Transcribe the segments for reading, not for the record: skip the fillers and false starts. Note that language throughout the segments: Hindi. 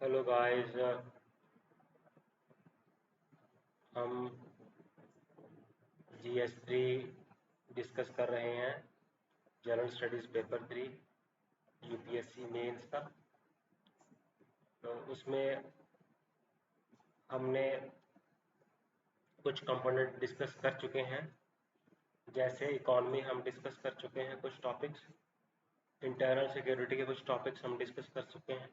Hello guys. हम GS3 डिस्कस कर रहे हैं। General studies paper 3 UPSC mains का। तो उसमें हमने कुछ कंपोनेंट डिस्कस कर चुके हैं। जैसे इकॉनमी हम डिस्कस कर चुके हैं, कुछ टॉपिक्स। इंटरनल सिक्योरिटी के कुछ टॉपिक्स हम डिस्कस कर चुके हैं।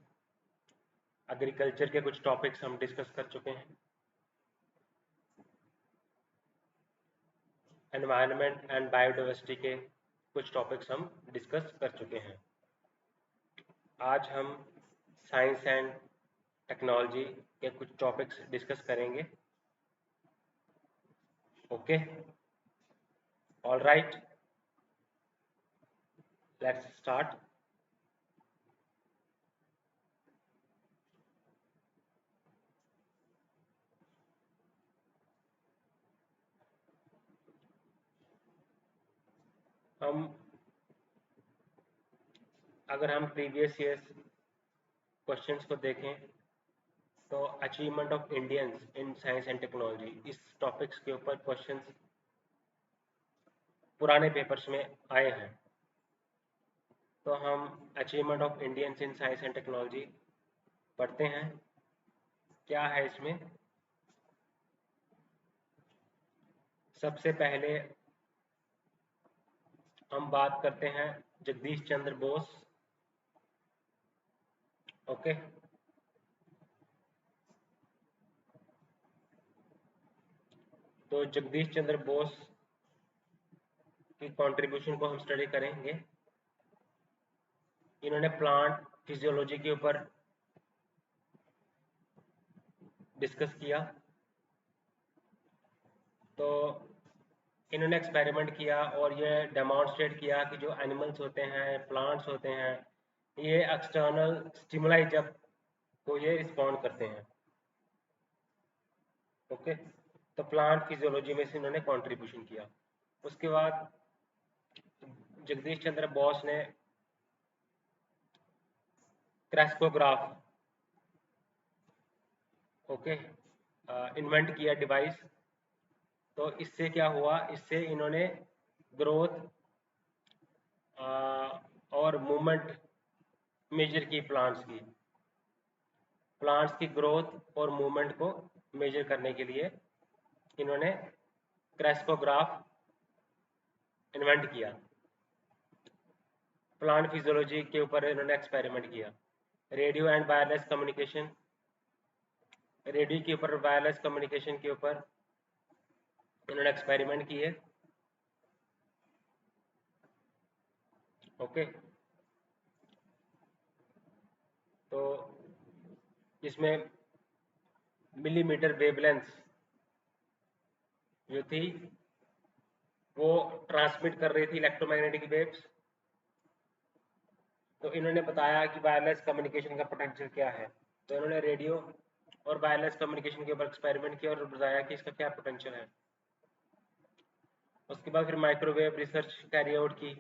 एग्रीकल्चर के कुछ टॉपिक्स हम डिस्कस कर चुके हैं। एनवायरनमेंट एंड बायोडाइवर्सिटी के कुछ टॉपिक्स हम डिस्कस कर चुके हैं। आज हम साइंस एंड टेक्नोलॉजी के कुछ टॉपिक्स डिस्कस करेंगे। Okay, all right, let's start. हम अगर हम प्रीवियस ईयर्स क्वेश्चंस को देखें तो achievement of Indians in science and technology, इस टॉपिक्स के ऊपर क्वेश्चंस पुराने पेपर्स में आए हैं। तो हम achievement of Indians in science and technology पढ़ते हैं। क्या है इसमें? सबसे पहले हम बात करते हैं जगदीश चंद्र बोस। ओके, तो जगदीश चंद्र बोस की कंट्रीब्यूशन को हम स्टडी करेंगे। इन्होंने प्लांट फिजियोलॉजी के ऊपर डिस्कस किया। तो इन्होंने एक्सपेरिमेंट किया और ये डेमोन्स्ट्रेट किया कि जो एनिमल्स होते हैं, प्लांट्स होते हैं, ये एक्सटर्नल स्टिमुलाई जब को ये रिस्पॉन्ड करते हैं। ओके, तो प्लांट फिजियोलॉजी में से इन्होंने कंट्रीब्यूशन किया। उसके बाद जगदीश चंद्र बोस ने क्रैस्कोग्राफ ओके इन्वेंट किया डिवाइस। तो इससे क्या हुआ, इससे इन्होंने ग्रोथ और मूवमेंट मेजर की प्लांट्स की ग्रोथ और मूवमेंट को मेजर करने के लिए इन्होंने क्रैस्कोग्राफ इन्वेंट किया। प्लांट फिजियोलॉजी के ऊपर इन्होंने एक्सपेरिमेंट किया। Radio and wireless communication, radio के ऊपर, वायरलेस कम्युनिकेशन के ऊपर इन्होंने एक्सपेरिमेंट किए। ओके, तो इसमें मिलीमीटर वेवलेंथ जो थी वो ट्रांसमिट कर रही थी इलेक्ट्रोमैग्नेटिक वेव्स। तो इन्होंने बताया कि वायरलेस कम्युनिकेशन का पोटेंशियल क्या है। तो इन्होंने रेडियो और वायरलेस कम्युनिकेशन के ऊपर एक्सपेरिमेंट किया और बताया कि इसका क्या पोटेंशियल है। उसके बाद फिर माइक्रोवेव रिसर्च कैरी आउट की।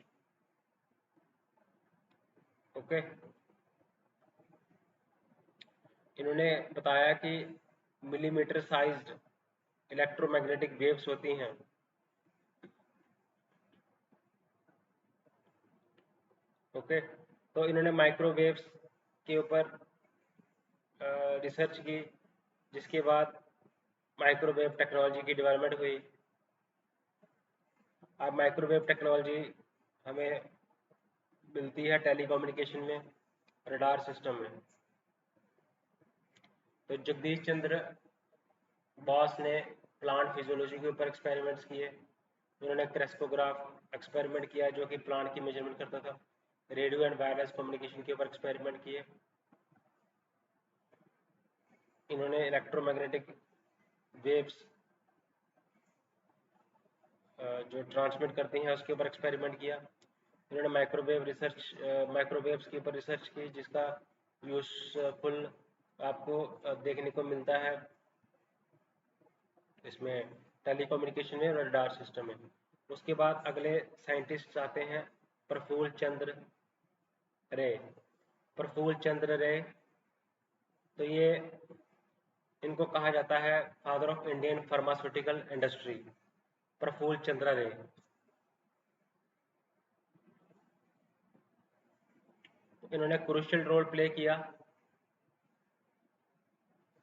ओके, इन्होंने बताया कि मिलीमीटर साइज्ड इलेक्ट्रोमैग्नेटिक वेव्स होती हैं। ओके, तो इन्होंने माइक्रोवेव्स के ऊपर रिसर्च की, जिसके बाद माइक्रोवेव टेक्नोलॉजी की डेवलपमेंट हुई। अब माइक्रोवेव टेक्नोलॉजी हमें मिलती है टेलीकम्युनिकेशन में, रडार सिस्टम में। तो जगदीश चंद्र बॉस ने प्लांट फिजियोलॉजी के ऊपर एक्सपेरिमेंट्स किए। उन्होंने क्रेस्कोग्राफ एक्सपेरिमेंट किया जो कि प्लांट की मेजरमेंट करता था। रेडियो एंड वायरलेस कम्युनिकेशन के ऊपर एक्सपेरिमेंट किए। इन्होंने इलेक्ट्रोमैग्नेटिक वेव्स जो ट्रांसमिट करती हैं उसके ऊपर एक्सपेरिमेंट किया। इन्होंने माइक्रोवेव्स के ऊपर रिसर्च की, जिसका यूजफुल आपको देखने को मिलता है इसमें टेलीकम्युनिकेशन में और रडार सिस्टम में। उसके बाद अगले साइंटिस्ट आते हैं प्रफुल्ल चंद्र रे। प्रफुल्ल चंद्र रे तो ये इनको कहा जाता है father of Indian pharmaceutical industry, Prafulla Chandra Ray. इन्होंने क्रूशियल रोल प्ले किया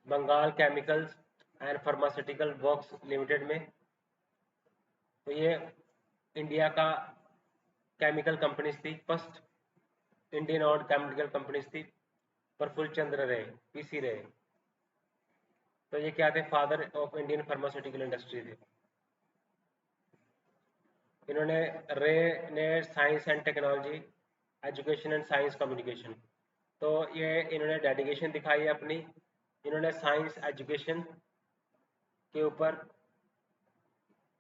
Bengal chemicals and pharmaceutical works limited में। तो ये इंडिया का केमिकल कंपनीज थी, first Indian owned chemical companies थी। प्रफुल्ल चंद्र रे, पीसी रे, तो ये क्या थे, father of Indian pharmaceutical industry थे। इन्होंने रे ने science and technology, education and science communication, तो ये इन्होंने डेडिकेशन दिखाई है अपनी। इन्होंने साइंस एजुकेशन के ऊपर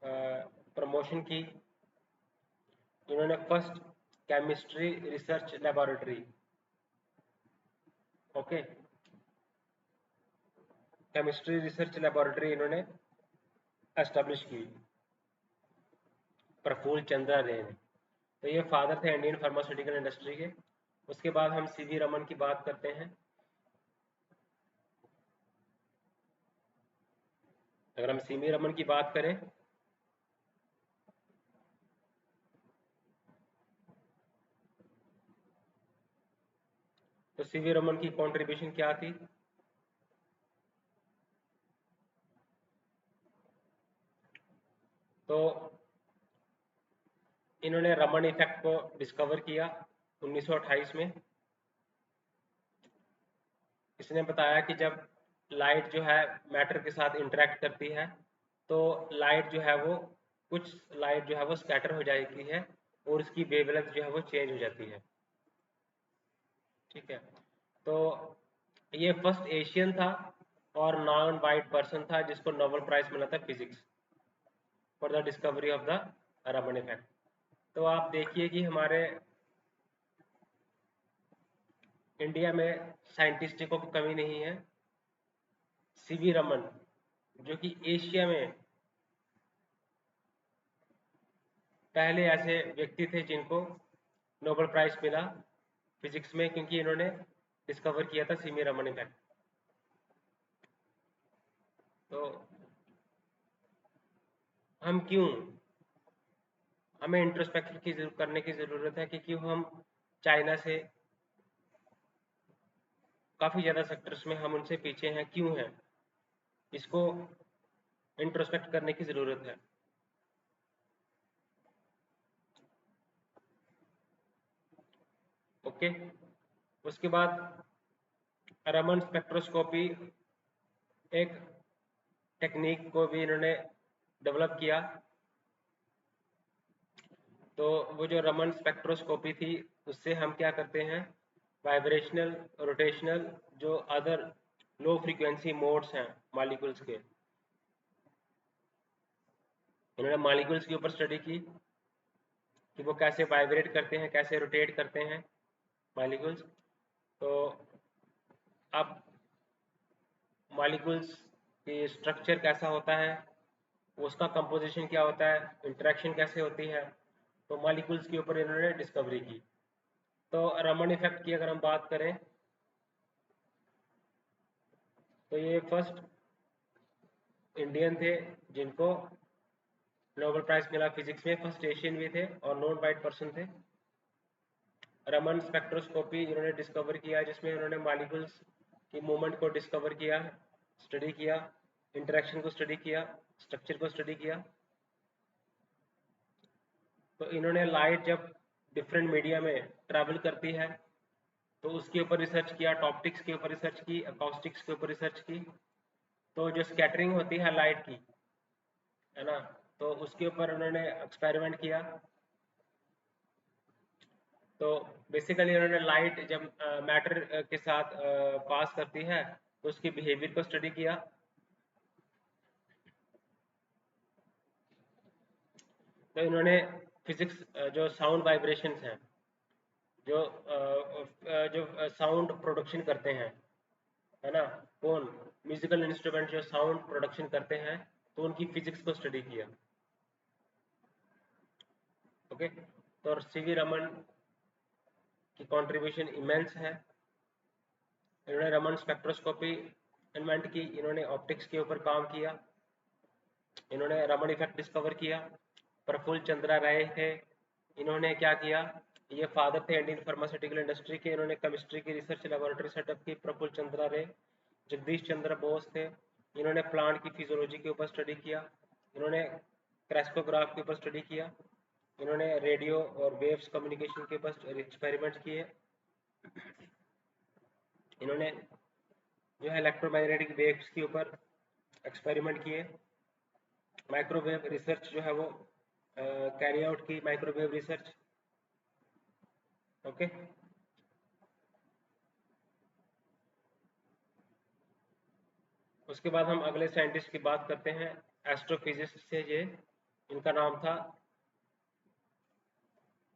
प्रमोशन की। इन्होंने first chemistry research laboratory, okay, chemistry research laboratory इन्होंने एस्टेब्लिश की, प्रफुल्ल चंद्र रे ने। तो ये फादर थे इंडियन फार्मास्यूटिकल इंडस्ट्री के। उसके बाद हम सीवी रमन की बात करते हैं। अगर हम सीवी रमन की बात करें तो सीवी रमन की कंट्रीब्यूशन क्या थी? तो इन्होंने रमन इफेक्ट को डिस्कवर किया 1928 में। इसने बताया कि जब लाइट जो है मैटर के साथ इंटरेक्ट करती है तो लाइट जो है वो, कुछ लाइट जो है वो स्कैटर हो जाती है और उसकी वेवलेंथ जो है वो चेंज हो जाती है। ठीक है, तो ये फर्स्ट एशियन था और नॉन वाइट पर्सन था जिसको नोबेल प्राइज मिला था physics for the discovery of the Raman effect. तो आप देखिए कि हमारे इंडिया में साइंटिस्टों की कमी नहीं है। सीवी रमन जो कि एशिया में पहले ऐसे व्यक्ति थे जिनको नोबेल प्राइज मिला फिजिक्स में, क्योंकि इन्होंने डिस्कवर किया था सीवी रमन इफेक्ट। तो हम क्यों, हमें इंट्रोस्पेक्शन की करने की ज़रूरत है कि क्यों हम चाइना से काफ़ी ज़्यादा सेक्टर्स में हम उनसे पीछे हैं, क्यों हैं, इसको इंट्रोस्पेक्ट करने की ज़रूरत है। ओके, उसके बाद रमन स्पेक्ट्रोस्कोपी एक टेक्निक को भी इन्होंने डेवलप किया। तो वो जो रमन स्पेक्ट्रोस्कोपी थी उससे हम क्या करते हैं, वाइब्रेशनल, रोटेशनल, जो अदर लो फ्रीक्वेंसी मोड्स हैं मॉलिक्यूल्स के, इन्होंने मॉलिक्यूल्स के ऊपर स्टडी की कि वो कैसे वाइब्रेट करते हैं, कैसे रोटेट करते हैं मॉलिक्यूल्स। तो अब मॉलिक्यूल्स की स्ट्रक्चर कैसा होता है, उसका कंपोजिशन क्या होता है, इंटरेक्शन कैसे होती है, तो मॉलिक्यूल्स के ऊपर इन्होंने डिस्कवरी की। तो रमन इफेक्ट की अगर हम बात करें तो ये फर्स्ट इंडियन थे जिनको नोबेल प्राइज मिला फिजिक्स में, फर्स्ट एशियन भी थे और नॉन वाइट पर्सन थे। रमन स्पेक्ट्रोस्कोपी इन्होंने डिस्कवर किया जिसमें उन्होंने मॉलिक्यूल्स की मूवमेंट को डिस्कवर किया, स्टडी किया, इंटरेक्शन को स्टडी किया, स्ट्रक्चर को स्टडी किया। तो इन्होंने लाइट जब डिफरेंट मीडिया में ट्रैवल करती है तो उसके ऊपर रिसर्च किया, टॉप्टिक्स के ऊपर रिसर्च की, अकॉस्टिक्स के ऊपर रिसर्च की। तो जो स्कैटरिंग होती है लाइट की, है ना, तो उसके ऊपर उन्होंने एक्सपेरिमेंट किया। तो बेसिकली उन्होंने लाइट जब मैटर के साथ पास करती है तो उसके बिहेवियर को स्टडी किया। तो इन्होंने फिजिक्स, जो साउंड वाइब्रेशंस हैं, जो जो साउंड प्रोडक्शन करते हैं, है ना, कौन, म्यूजिकल इंस्ट्रूमेंट जो साउंड प्रोडक्शन करते हैं, तो उनकी फिजिक्स को स्टडी किया। ओके, तो सीवी रमन की कंट्रीब्यूशन इमेंस है। इन्होंने रमन स्पेक्ट्रोस्कोपी इन्वेंट की, इन्होंने ऑप्टिक्स के ऊपर काम किया, इन्होंने रमन इफेक्ट डिस्कवर किया। प्रफुल्ल चंद्रा राय थे, इन्होंने क्या किया, ये फादर थे इंडियन फार्मास्यूटिकल इंडस्ट्री के, इन्होंने केमिस्ट्री की रिसर्च लेबोरेटरी सेटअप की। प्रफुल्ल चंद्रा रे। जगदीश चंद्र बोस थे, इन्होंने प्लांट की फिजियोलॉजी के ऊपर स्टडी किया, इन्होंने क्रेस्कोग्राफ के ऊपर स्टडी किया, इन्होंने रेडियो और वेव्स कम्युनिकेशन के ऊपर एक्सपेरिमेंट किए, इन्होंने जो है इलेक्ट्रोमैग्नेटिक वेव्स के ऊपर एक्सपेरिमेंट किए, माइक्रोवेव रिसर्च जो है वो कैरी आउट की, माइक्रोवेव रिसर्च। ओके, उसके बाद हम अगले साइंटिस्ट की बात करते हैं, एस्ट्रोफिजिस्ट से। ये इनका नाम था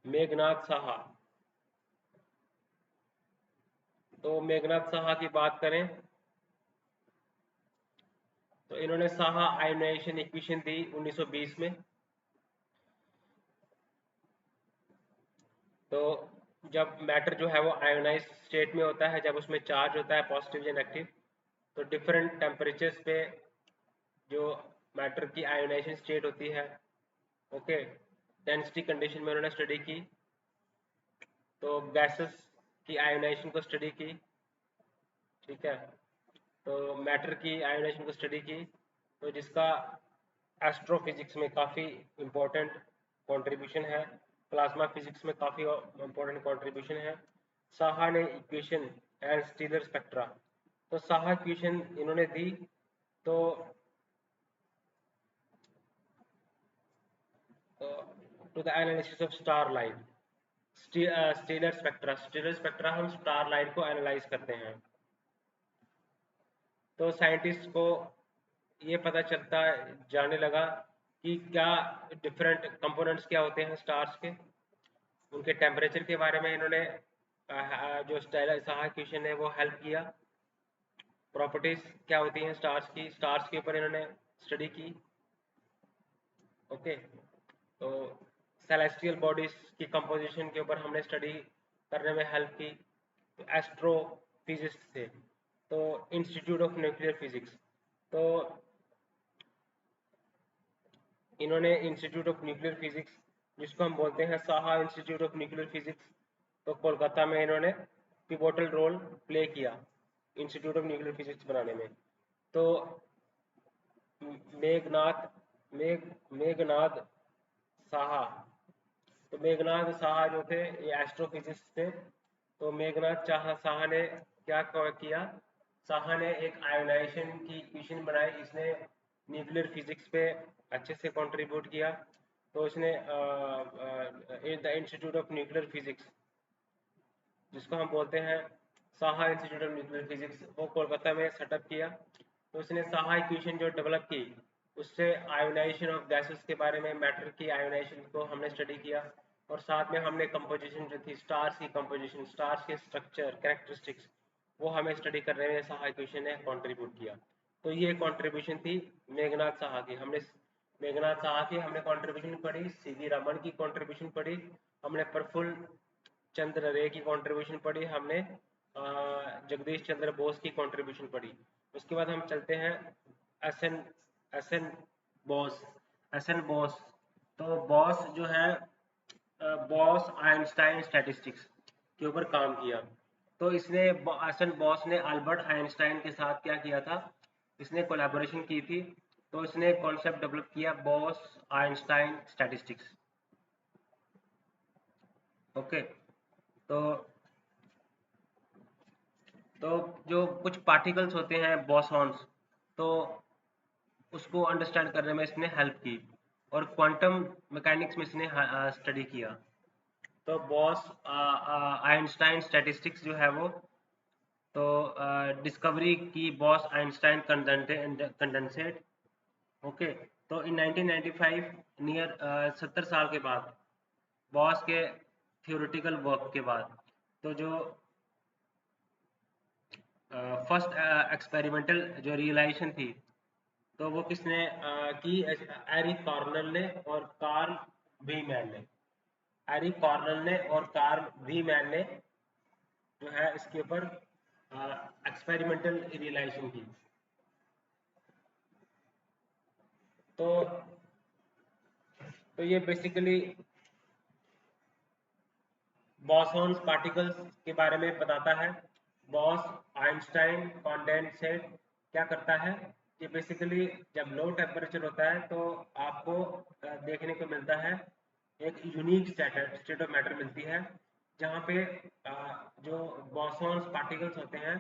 मेघनाथ साहा। तो मेघनाथ साहा की बात करें तो इन्होंने साहा आयोनाइजेशन इक्वेशन दी 1920 में। तो जब मैटर जो है वो आयोनाइज स्टेट में होता है, जब उसमें चार्ज होता है पॉजिटिव या नेगेटिव, तो डिफरेंट टेम्परेचर्स पे जो मैटर की आयोनाइजेशन स्टेट होती है, ओके, डेंसिटी कंडीशन में उन्होंने स्टडी की। तो गैसेस की आयोनाइजेशन को स्टडी की, ठीक है, तो मैटर की आयोनाइजेशन को स्टडी की, तो जिसका एस्ट्रोफिजिक्स में काफ़ी इम्पोर्टेंट कंट्रीब्यूशन है, प्लाज्मा फिजिक्स में काफ़ी इम्पोर्टेंट कंट्रीब्यूशन है। साहा ने इक्वेशन एंड स्टीलर स्पेक्ट्रा, तो साहा इक्वेशन इन्होंने दी। तो to the analysis of star line, stellar spectra, stellar spectra हम स्टार लाइन को एनालाइज करते हैं। तो साइंटिस्ट को ये पता चलता जाने लगा कि क्या डिफरेंट कंपोनेंट्स क्या होते हैं स्टार्स के, उनके टेम्परेचर के बारे में इन्होंने जो साहा इक्वेशन है वो हेल्प किया। प्रॉपर्टीज क्या होती हैं स्टार्स की, स्टार्स के ऊपर इन्होंने स्टडी की। ओके, तो सेलेस्टियल बॉडीज की कंपोजिशन के ऊपर हमने स्टडी करने में हेल्प की। तो एस्ट्रोफिजिस्ट थे। तो इंस्टीट्यूट ऑफ न्यूक्लियर फिजिक्स, तो इन्होंने इंस्टीट्यूट ऑफ न्यूक्लियर फिजिक्स, जिसको हम बोलते हैं Saha institute of nuclear physics, तो कोलकाता में इन्होंने पिवोटल रोल प्ले किया इंस्टीट्यूट ऑफ न्यूक्लियर फिजिक्स बनाने में। तो मेघनाथ मेघ मेघनाथ साहा, तो मेघनाथ साहा जो थे ये एस्ट्रोफिजिस्ट थे। तो मेघनाथ साहा ने क्या किया, साहा ने एक आयोनाइजेशन की इक्वेशन बनाई, इसने न्यूक्लियर फिजिक्स पे अच्छे से कंट्रीब्यूट किया। तो इसने the institute of nuclear physics, जिसको हम बोलते हैं Saha institute of nuclear physics, वो कोलकाता में सेटअप किया। तो उसने साहा इक्वेशन जो डेवलप की, उससे आयोनाइजेशन ऑफ गैसेस के बारे में, मैटर की आयोनाइजेशन को हमने स्टडी किया, और साथ में हमने कंपोजिशन जो थी स्टार्स की कंपोजिशन, स्टार्स के स्ट्रक्चर कैरेक्टरिस्टिक्स, वो हमें स्टडी करने में साहा इक्वेशन ने कंट्रीब्यूट किया। तो ये कंट्रीब्यूशन थी मेघनाथ साहा की। हमने मेघनाथ साहा की हमने कंट्रीब्यूशन पढ़ी, सीवी रमन की कंट्रीब्यूशन पढ़ी, हमने प्रफुल्ल चंद्र रे की कंट्रीब्यूशन पढ़ी, हमने जगदीश चंद्र बोस की कंट्रीब्यूशन पढ़ी। उसके बाद हम चलते हैं S N S N Bose, S N Bose. तो बॉस जो है बॉस आइंस्टाइन स्टैटिस्टिक्स के ऊपर काम किया। तो इसने एस एन बॉस ने अल्बर्ट आइंस्टाइन के साथ क्या किया था, इसने कोलैबोरेशन की थी। तो इसने कॉन्सेप्ट डेवलप किया बॉस आइंस्टाइन स्टैटिस्टिक्स। ओके, तो तो जो कुछ पार्टिकल्स होते हैं बॉसॉन्स, तो उसको अंडरस्टैंड करने में इसने हेल्प की, और क्वांटम मैकेनिक्स में इसने स्टडी किया। तो बॉस आइंस्टाइन स्टैटिस्टिक्स जो है वो, तो डिस्कवरी की बॉस आइंस्टाइन कंडेंसेट। ओके, तो इन 1995 नियर 70 साल के बाद, बॉस के थियोरेटिकल वर्क के बाद, तो जो फर्स्ट एक्सपेरिमेंटल जो रियलाइजेशन थी, तो वो किसने की, एरिक कॉर्नल ने और कार्ल वीमैन ने। एरिक कॉर्नल ने और कार्ल वीमैन ने जो है इसके ऊपर एक्सपेरिमेंटल रियलाइजेशन की। तो ये बेसिकली बॉसॉन्स पार्टिकल्स के बारे में बताता है। बॉस आइंस्टाइन कॉन्डेंसेट क्या करता है, ये बेसिकली जब लो टेम्परेचर होता है तो आपको देखने को मिलता है एक यूनिक स्टेट ऑफ मैटर मिलती है, जहाँ पे जो बॉसॉन्स पार्टिकल्स होते हैं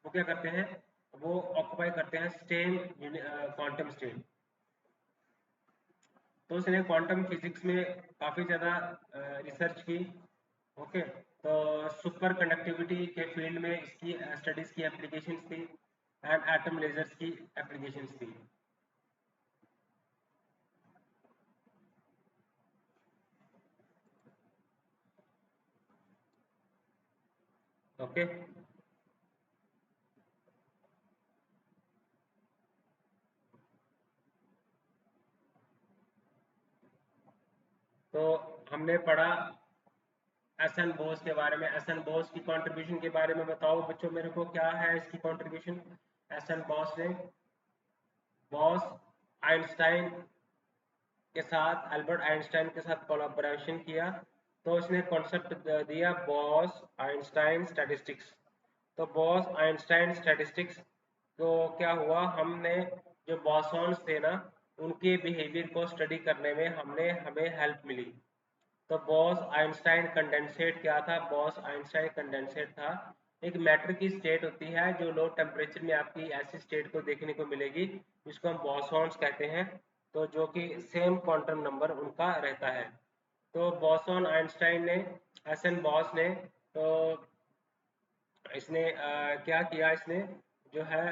वो क्या करते हैं, वो ऑक्यूपाई करते हैं सेम क्वांटम स्टेट। तो उसने क्वांटम फिजिक्स में काफ़ी ज़्यादा रिसर्च की। ओके, तो सुपर कंडक्टिविटी के फील्ड में इसकी स्टडीज़ की एप्लीकेशंस थी, एंड एटम लेजर्स की एप्लीकेशंस थी। ओके, तो हमने पढ़ा एस एन बोस के बारे में। एस एन बोस की कंट्रीब्यूशन के बारे में बताओ बच्चों मेरे को, क्या है इसकी कंट्रीब्यूशन। एस एन बोस ने बॉस आइंस्टाइन के साथ, अल्बर्ट आइंस्टाइन के साथ कोलैबोरेशन किया, तो उसने कॉन्सेप्ट दिया बॉस आइंस्टाइन स्टैटिस्टिक्स। तो बॉस आइंस्टाइन स्टैटिस्टिक्स तो क्या हुआ, हमने जो बॉसॉन्स थे ना उनके बिहेवियर को स्टडी करने में हमें हेल्प मिली। तो बॉस आइंस्टाइन कंडेंसेट क्या था, बॉस आइंस्टाइन कंडेंसेट था एक मैटर की स्टेट होती है जो लो टेम्परेचर में आपकी ऐसी स्टेट को देखने को मिलेगी जिसको हम बॉसॉन्स कहते हैं, तो जो कि सेम क्वांटम नंबर उनका रहता है। तो बॉसॉन आइंस्टाइन ने, एस एन बॉस ने, तो इसने क्या किया, इसने जो है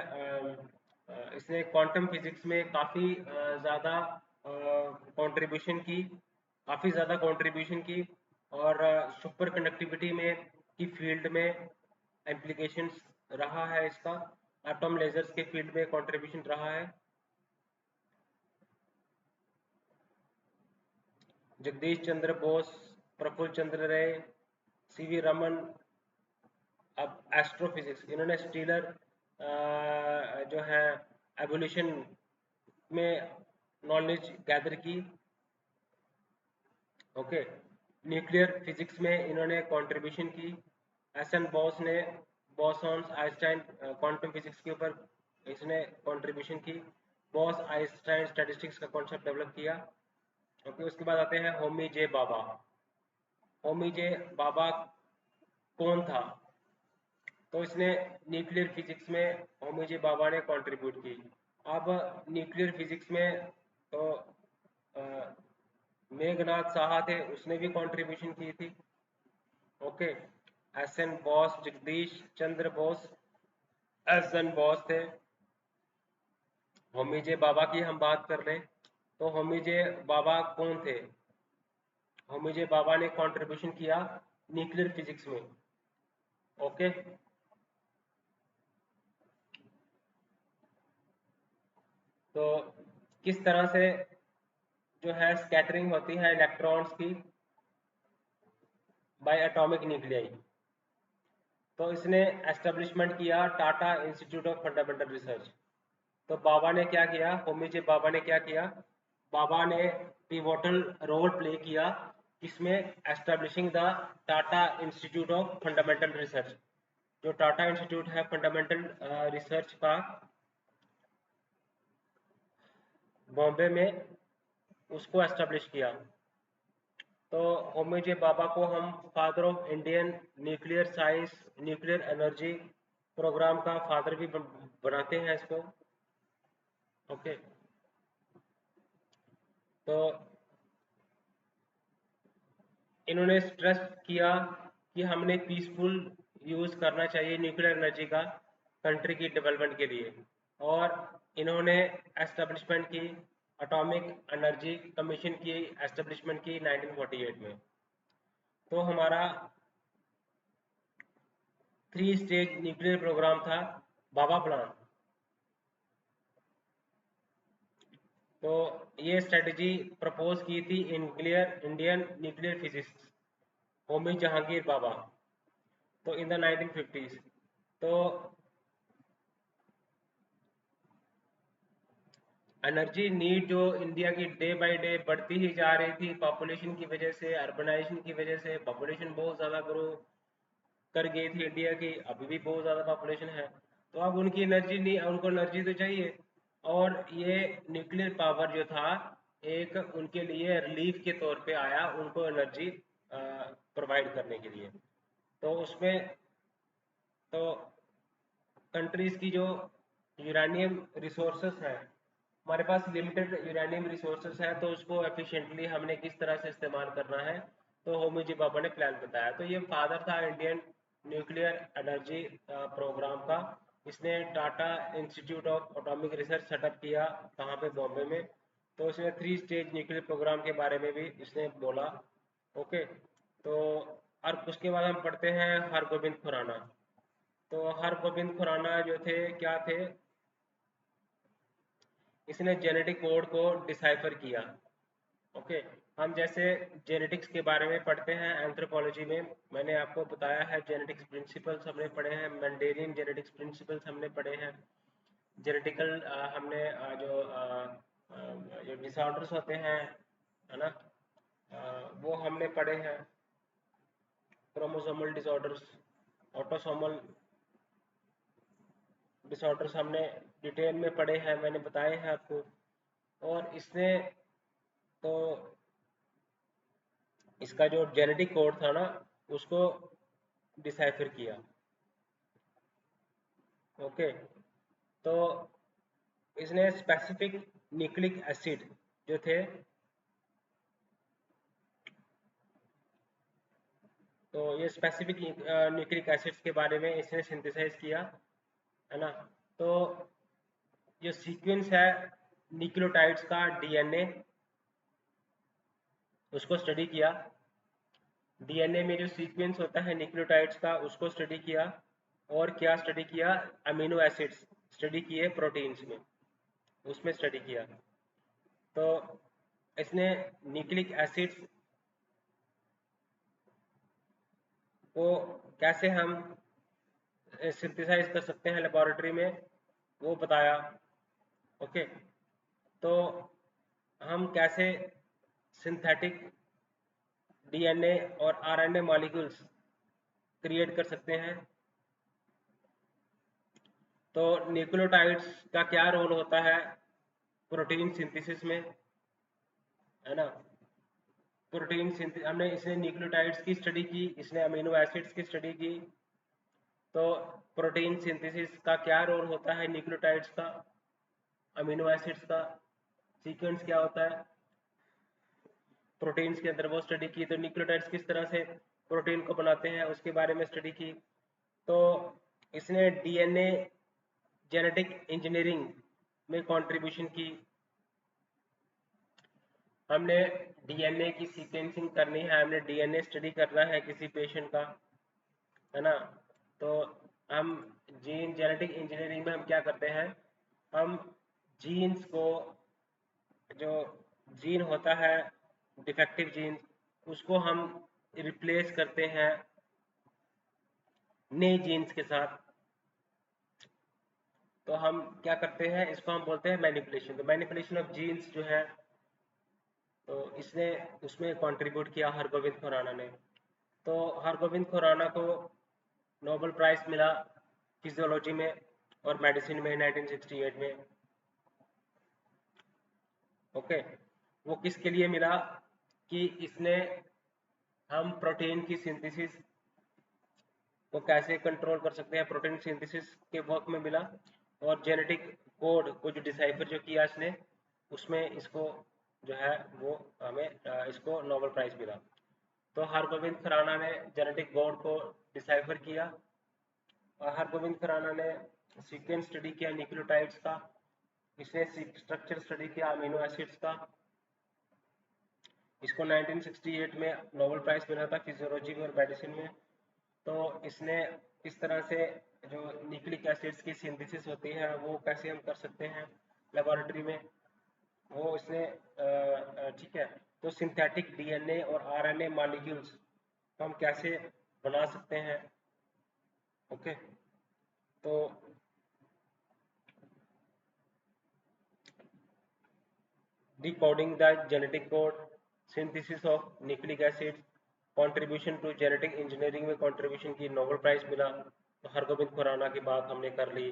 इसने क्वांटम फिजिक्स में काफ़ी ज़्यादा कंट्रीब्यूशन की, काफ़ी ज़्यादा कंट्रीब्यूशन की, और सुपर कंडक्टिविटी में की फील्ड में एप्लीकेशंस रहा है इसका, एटॉम लेजर्स के फील्ड में कंट्रीब्यूशन रहा है। जगदीश चंद्र बोस, प्रफुल्ल चंद्र रे, सीवी रमन, अब एस्ट्रोफिजिक्स, इन्होंने स्टीलर जो है एवोल्यूशन में नॉलेज गैदर की। ओके, न्यूक्लियर फिजिक्स में इन्होंने कंट्रीब्यूशन की। एस एन बॉस ने बॉसॉन्स आइंस्टाइन क्वांटम फिजिक्स के ऊपर इसने कंट्रीब्यूशन की। बॉस आइंस्टाइन स्टैटिस्टिक्स का कॉन्सेप्ट डेवलप किया। ओके, उसके बाद आते हैं होमी जे बाबा। होमी जे बाबा कौन था, तो इसने न्यूक्लियर फिजिक्स में होमी जे बाबा ने कंट्रीब्यूट की। अब न्यूक्लियर फिजिक्स में तो मेघनाथ साहा थे, उसने भी कंट्रीब्यूशन की थी। Okay, S N Bose, Jagadish Chandra Bose S N Bose थे। होमीजे बाबा की हम बात कर रहे हैं, तो होमीजे बाबा कौन थे। होमीजे बाबा ने कंट्रीब्यूशन किया न्यूक्लियर फिजिक्स में। ओके, तो किस तरह से जो है स्कैटरिंग होती है इलेक्ट्रॉन्स की बाय एटॉमिक न्यूक्लियाई, तो इसने एस्टेब्लिशमेंट किया Tata institute of fundamental research. तो बाबा ने क्या किया, होमीजे बाबा ने क्या किया, बाबा ने पिवोटल रोल प्ले किया इसमें, establishing the Tata institute of fundamental research. जो टाटा इंस्टीट्यूट है फंडामेंटल रिसर्च का बॉम्बे में, उसको एस्टेब्लिश किया। तो होमीजे बाबा को हम father of Indian nuclear science, nuclear energy programme का फादर भी बनाते हैं इसको। ओके, तो इन्होंने स्ट्रेस किया कि हमने पीसफुल यूज़ करना चाहिए न्यूक्लियर एनर्जी का कंट्री की डेवलपमेंट के लिए, और इन्होंने एस्टेब्लिशमेंट की एटॉमिक एनर्जी कमीशन की एस्टेब्लिशमेंट की 1948 में। तो हमारा 3 स्टेज न्यूक्लियर प्रोग्राम था बाबा प्लान। तो ये स्ट्रेटजी प्रपोज की थी Indian nuclear physicist Homi Jahangir Bhabha, तो इन द 1950s। तो एनर्जी नीड जो इंडिया की डे बाय डे बढ़ती ही जा रही थी पॉपुलेशन की वजह से, अर्बनाइजेशन की वजह से पॉपुलेशन बहुत ज़्यादा ग्रो कर गई थी इंडिया की, अभी भी बहुत ज़्यादा पॉपुलेशन है। तो अब उनकी एनर्जी नहीं, उनको एनर्जी तो चाहिए, और ये न्यूक्लियर पावर जो था एक उनके लिए रिलीफ के तौर पे आया, उनको एनर्जी प्रोवाइड करने के लिए। तो उसमें तो कंट्रीज़ की जो यूरेनियम रिसोर्सेस हैं, हमारे पास लिमिटेड यूरेनियम रिसोर्सेस है, तो उसको एफिशिएंटली हमने किस तरह से इस्तेमाल करना है, तो होमी जी बाबा ने प्लान बताया। तो ये फादर था इंडियन न्यूक्लियर एनर्जी प्रोग्राम का। इसने Tata institute of atomic research setup किया, कहाँ पे, बॉम्बे में। तो इसने 3 स्टेज न्यूक्लियर प्रोग्राम के बारे में भी इसने बोला। ओके, तो और उसके बाद हम पढ़ते हैं हरगोविंद खुराना। तो हरगोविंद खुराना जो थे, क्या थे, इसने जेनेटिक कोड को डिसाइफर किया। ओके, हम जैसे जेनेटिक्स के बारे में पढ़ते हैं एंथ्रोपोलॉजी में, मैंने आपको बताया है जेनेटिक्स प्रिंसिपल्स हमने पढ़े हैं, मेंडेलियन जेनेटिक्स प्रिंसिपल्स हमने पढ़े हैं, जेनेटिकल हमने जो डिसऑर्डर्स होते हैं, है ना, वो हमने पढ़े हैं, क्रोमोसोमल डिसऑर्डर्स, ऑटोसोमल डिसऑर्डर्स हमने डिटेल में पढ़े हैं, मैंने बताए हैं आपको। और इसने तो इसका जो जेनेटिक कोड था ना, उसको डिसाइफर किया। ओके, तो इसने स्पेसिफिक न्यूक्लिक एसिड जो थे, तो ये स्पेसिफिक न्यूक्लिक एसिड्स के बारे में इसने सिंथेसाइज किया, है ना। तो जो सीक्वेंस है न्यूक्लियोटाइड्स का, डीएनए, उसको स्टडी किया। डीएनए में जो सीक्वेंस होता है न्यूक्लियोटाइड्स का, उसको स्टडी किया। और क्या स्टडी किया, अमीनो एसिड्स स्टडी किए प्रोटीन्स में, उसमें स्टडी किया। तो इसने न्यूक्लिक एसिड्स को कैसे हम सिंथेसाइज कर सकते हैं लेबोरेटरी में, वो बताया। ओके, तो हम कैसे सिंथेटिक डीएनए और आरएनए मॉलिक्यूल्स क्रिएट कर सकते हैं। तो न्यूक्लियोटाइड्स का क्या रोल होता है प्रोटीन सिंथेसिस में, है ना। प्रोटीन सिंथेसिस हमने, इसने न्यूक्लियोटाइड्स की स्टडी की, इसने अमीनो एसिड्स की स्टडी की। तो प्रोटीन सिंथेसिस का क्या रोल होता है न्यूक्लियोटाइड्स का, अमीनो एसिड्स का सीक्वेंस क्या होता है प्रोटीन्स के अंदर, वो स्टडी की। तो न्यूक्लियोटाइड्स किस तरह से प्रोटीन को बनाते हैं, उसके बारे में स्टडी की। तो इसने डीएनए जेनेटिक इंजीनियरिंग में कंट्रीब्यूशन की। हमने डीएनए की सीक्वेंसिंग करनी है, हमने डीएनए स्टडी करना है किसी पेशेंट का, है ना। तो हम जीन जेनेटिक इंजीनियरिंग में हम क्या करते हैं, हम जीन्स को, जो जीन होता है डिफेक्टिव जीन, उसको हम रिप्लेस करते हैं नए जीन्स के साथ। तो हम क्या करते हैं, इसको हम बोलते हैं मैनिपुलेशन। तो मैनिपुलेशन ऑफ जीन्स जो है, तो इसने उसमें कंट्रीब्यूट किया हरगोविंद खुराना ने। तो हरगोविंद खुराना को नोबेल प्राइज मिला फिजियोलॉजी में और मेडिसिन में 1968 में। ओके, वो किसके लिए मिला, कि इसने हम प्रोटीन की सिंथेसिस को कैसे कंट्रोल कर सकते हैं, प्रोटीन सिंथेसिस के वर्क में मिला। और जेनेटिक कोड को जो डिसाइफर जो किया इसने, उसमें इसको जो है वो हमें इसको नोबेल प्राइज मिला। तो हरगोविंद खुराना ने जेनेटिक कोड को डिसाइफर किया, और हरगोविंद खुराना ने सीक्वेंस स्टडी किया न्यूक्लियोटाइड्स का, इसने स्ट्रक्चर स्टडी किया अमीनो एसिड्स का। इसको 1968 में नोबेल प्राइज मिला था फिजियोलॉजी में और मेडिसिन में। तो इसने इस तरह से जो न्यूक्लिक एसिड्स की सिंथेसिस होती है वो कैसे हम कर सकते हैं लेबोरेटरी में, वो इसने ठीक है। तो सिंथेटिक डीएनए और आरएनए मॉलिक्यूल्स हम कैसे बना सकते हैं। ओके, तो decoding the genetic code, synthesis of nucleic acids, contribution to genetic engineering में कंट्रीब्यूशन की, नोबेल प्राइज मिला। तो हरगोबिंद खुराना की बात हमने कर ली,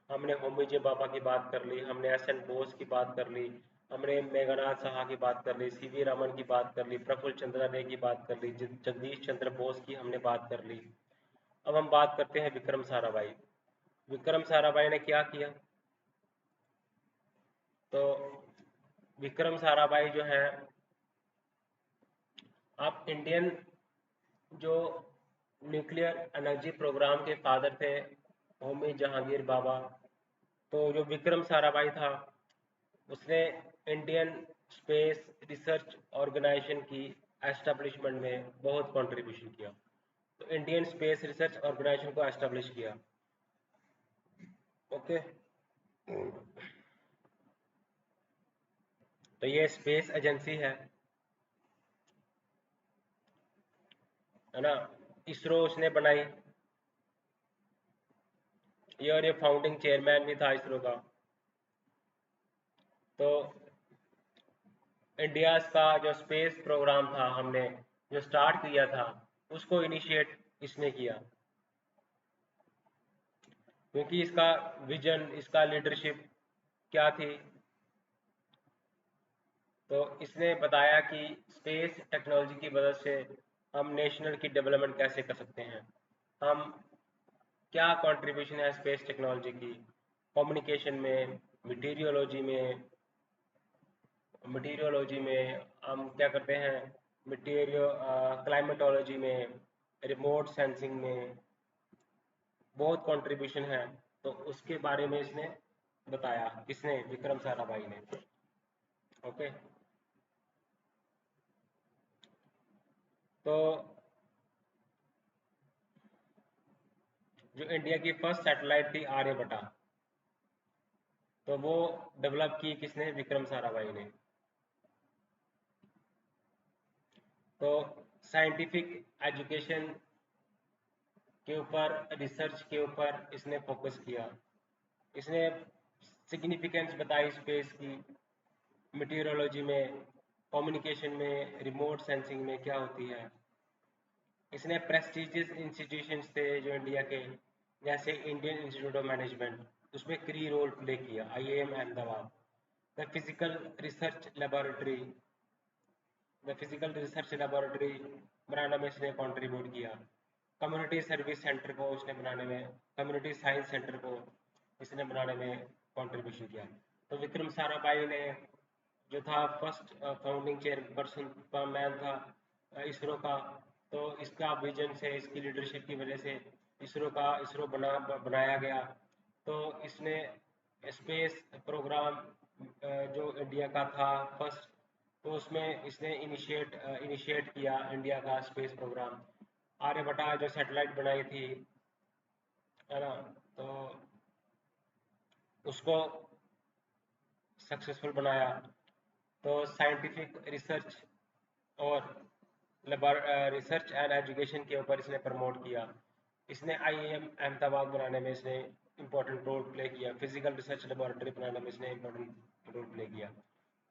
हमने होमी जे बाबा की बात कर ली, हमने एस एन बोस की बात कर ली, हमने मेघनाथ साहा की बात कर ली, सी वी रमन की बात कर ली, प्रफुल्ल चंद्रा रे की बात कर ली, जगदीश चंद्र बोस की हमने बात कर ली। अब हम बात करते हैं विक्रम साराभाई। विक्रम साराभाई ने क्या किया? तो विक्रम साराभाई जो है, आप इंडियन जो न्यूक्लियर एनर्जी प्रोग्राम के फादर थे, होमी जहांगीर बाबा। तो जो विक्रम साराभाई था, उसने इंडियन स्पेस रिसर्च ऑर्गेनाइजेशन की एस्टेब्लिशमेंट में बहुत कंट्रीब्यूशन किया। तो इंडियन स्पेस रिसर्च ऑर्गेनाइजेशन को एस्टेब्लिश किया। ओके, तो ये स्पेस एजेंसी है ना। इसरो उसने बनाई, ये, और ये फाउंडिंग चेयरमैन भी था इसरो का। तो इंडिया का जो स्पेस प्रोग्राम था, हमने जो स्टार्ट किया था, उसको इनिशिएट इसने किया, क्योंकि इसका विजन, इसका लीडरशिप क्या थी? तो इसने बताया कि स्पेस टेक्नोलॉजी की मदद से हम नेशनल की डेवलपमेंट कैसे कर सकते हैं, हम क्या कंट्रीब्यूशन है स्पेस टेक्नोलॉजी की कम्युनिकेशन में, मटीरियोलॉजी में हम क्या करते हैं, क्लाइमेटोलॉजी में, रिमोट सेंसिंग में बहुत कंट्रीब्यूशन है। तो उसके बारे में इसने बताया, किसने? विक्रम साराभाई ने। ओके, तो जो इंडिया की फर्स्ट सैटेलाइट थी आर्यभट्टा, तो वो डेवलप की किसने? विक्रम साराभाई ने। तो साइंटिफिक एजुकेशन के ऊपर, रिसर्च के ऊपर इसने फोकस किया। इसने सिग्निफिकेंस बताई स्पेस की, मेटीरियोलॉजी में, कम्युनिकेशन में, रिमोट सेंसिंग में क्या होती है। इसने प्रेस्टिजियस इंस्टीट्यूशंस थे जो इंडिया के, जैसे इंडियन इंस्टीट्यूट ऑफ मैनेजमेंट, उसमें क्री रोल प्ले किया, IIM Ahmedabad, the physical research laboratory, बनाने में इसने कंट्रीब्यूट किया। कम्युनिटी सर्विस सेंटर को इसने बनाने में, कम्युनिटी साइंस सेंटर को इसने बनाने में कंट्रीब्यूशन किया। तो विक्रम साराभाई ने जो था फर्स्ट फाउंडिंग चेयरपर्सन का मैन था इसरो का। तो इसका विजन से, इसकी लीडरशिप की वजह से इसरो बनाया गया। तो इसने स्पेस प्रोग्राम जो इंडिया का था फर्स्ट, तो उसमें इसने इनिशिएट किया इंडिया का स्पेस प्रोग्राम। आर्यभट्टा जो सैटेलाइट बनाई थी, है ना, तो उसको सक्सेसफुल बनाया। तो साइंटिफिक रिसर्च और रिसर्च एंड एजुकेशन के ऊपर इसने प्रमोट किया। इसने आईआईएम अहमदाबाद बनाने में इसने इम्पोर्टेंट रोल प्ले किया, फिजिकल रिसर्च लेबोरेटरी बनाने में इसने इम्पोर्टेंट रोल प्ले किया।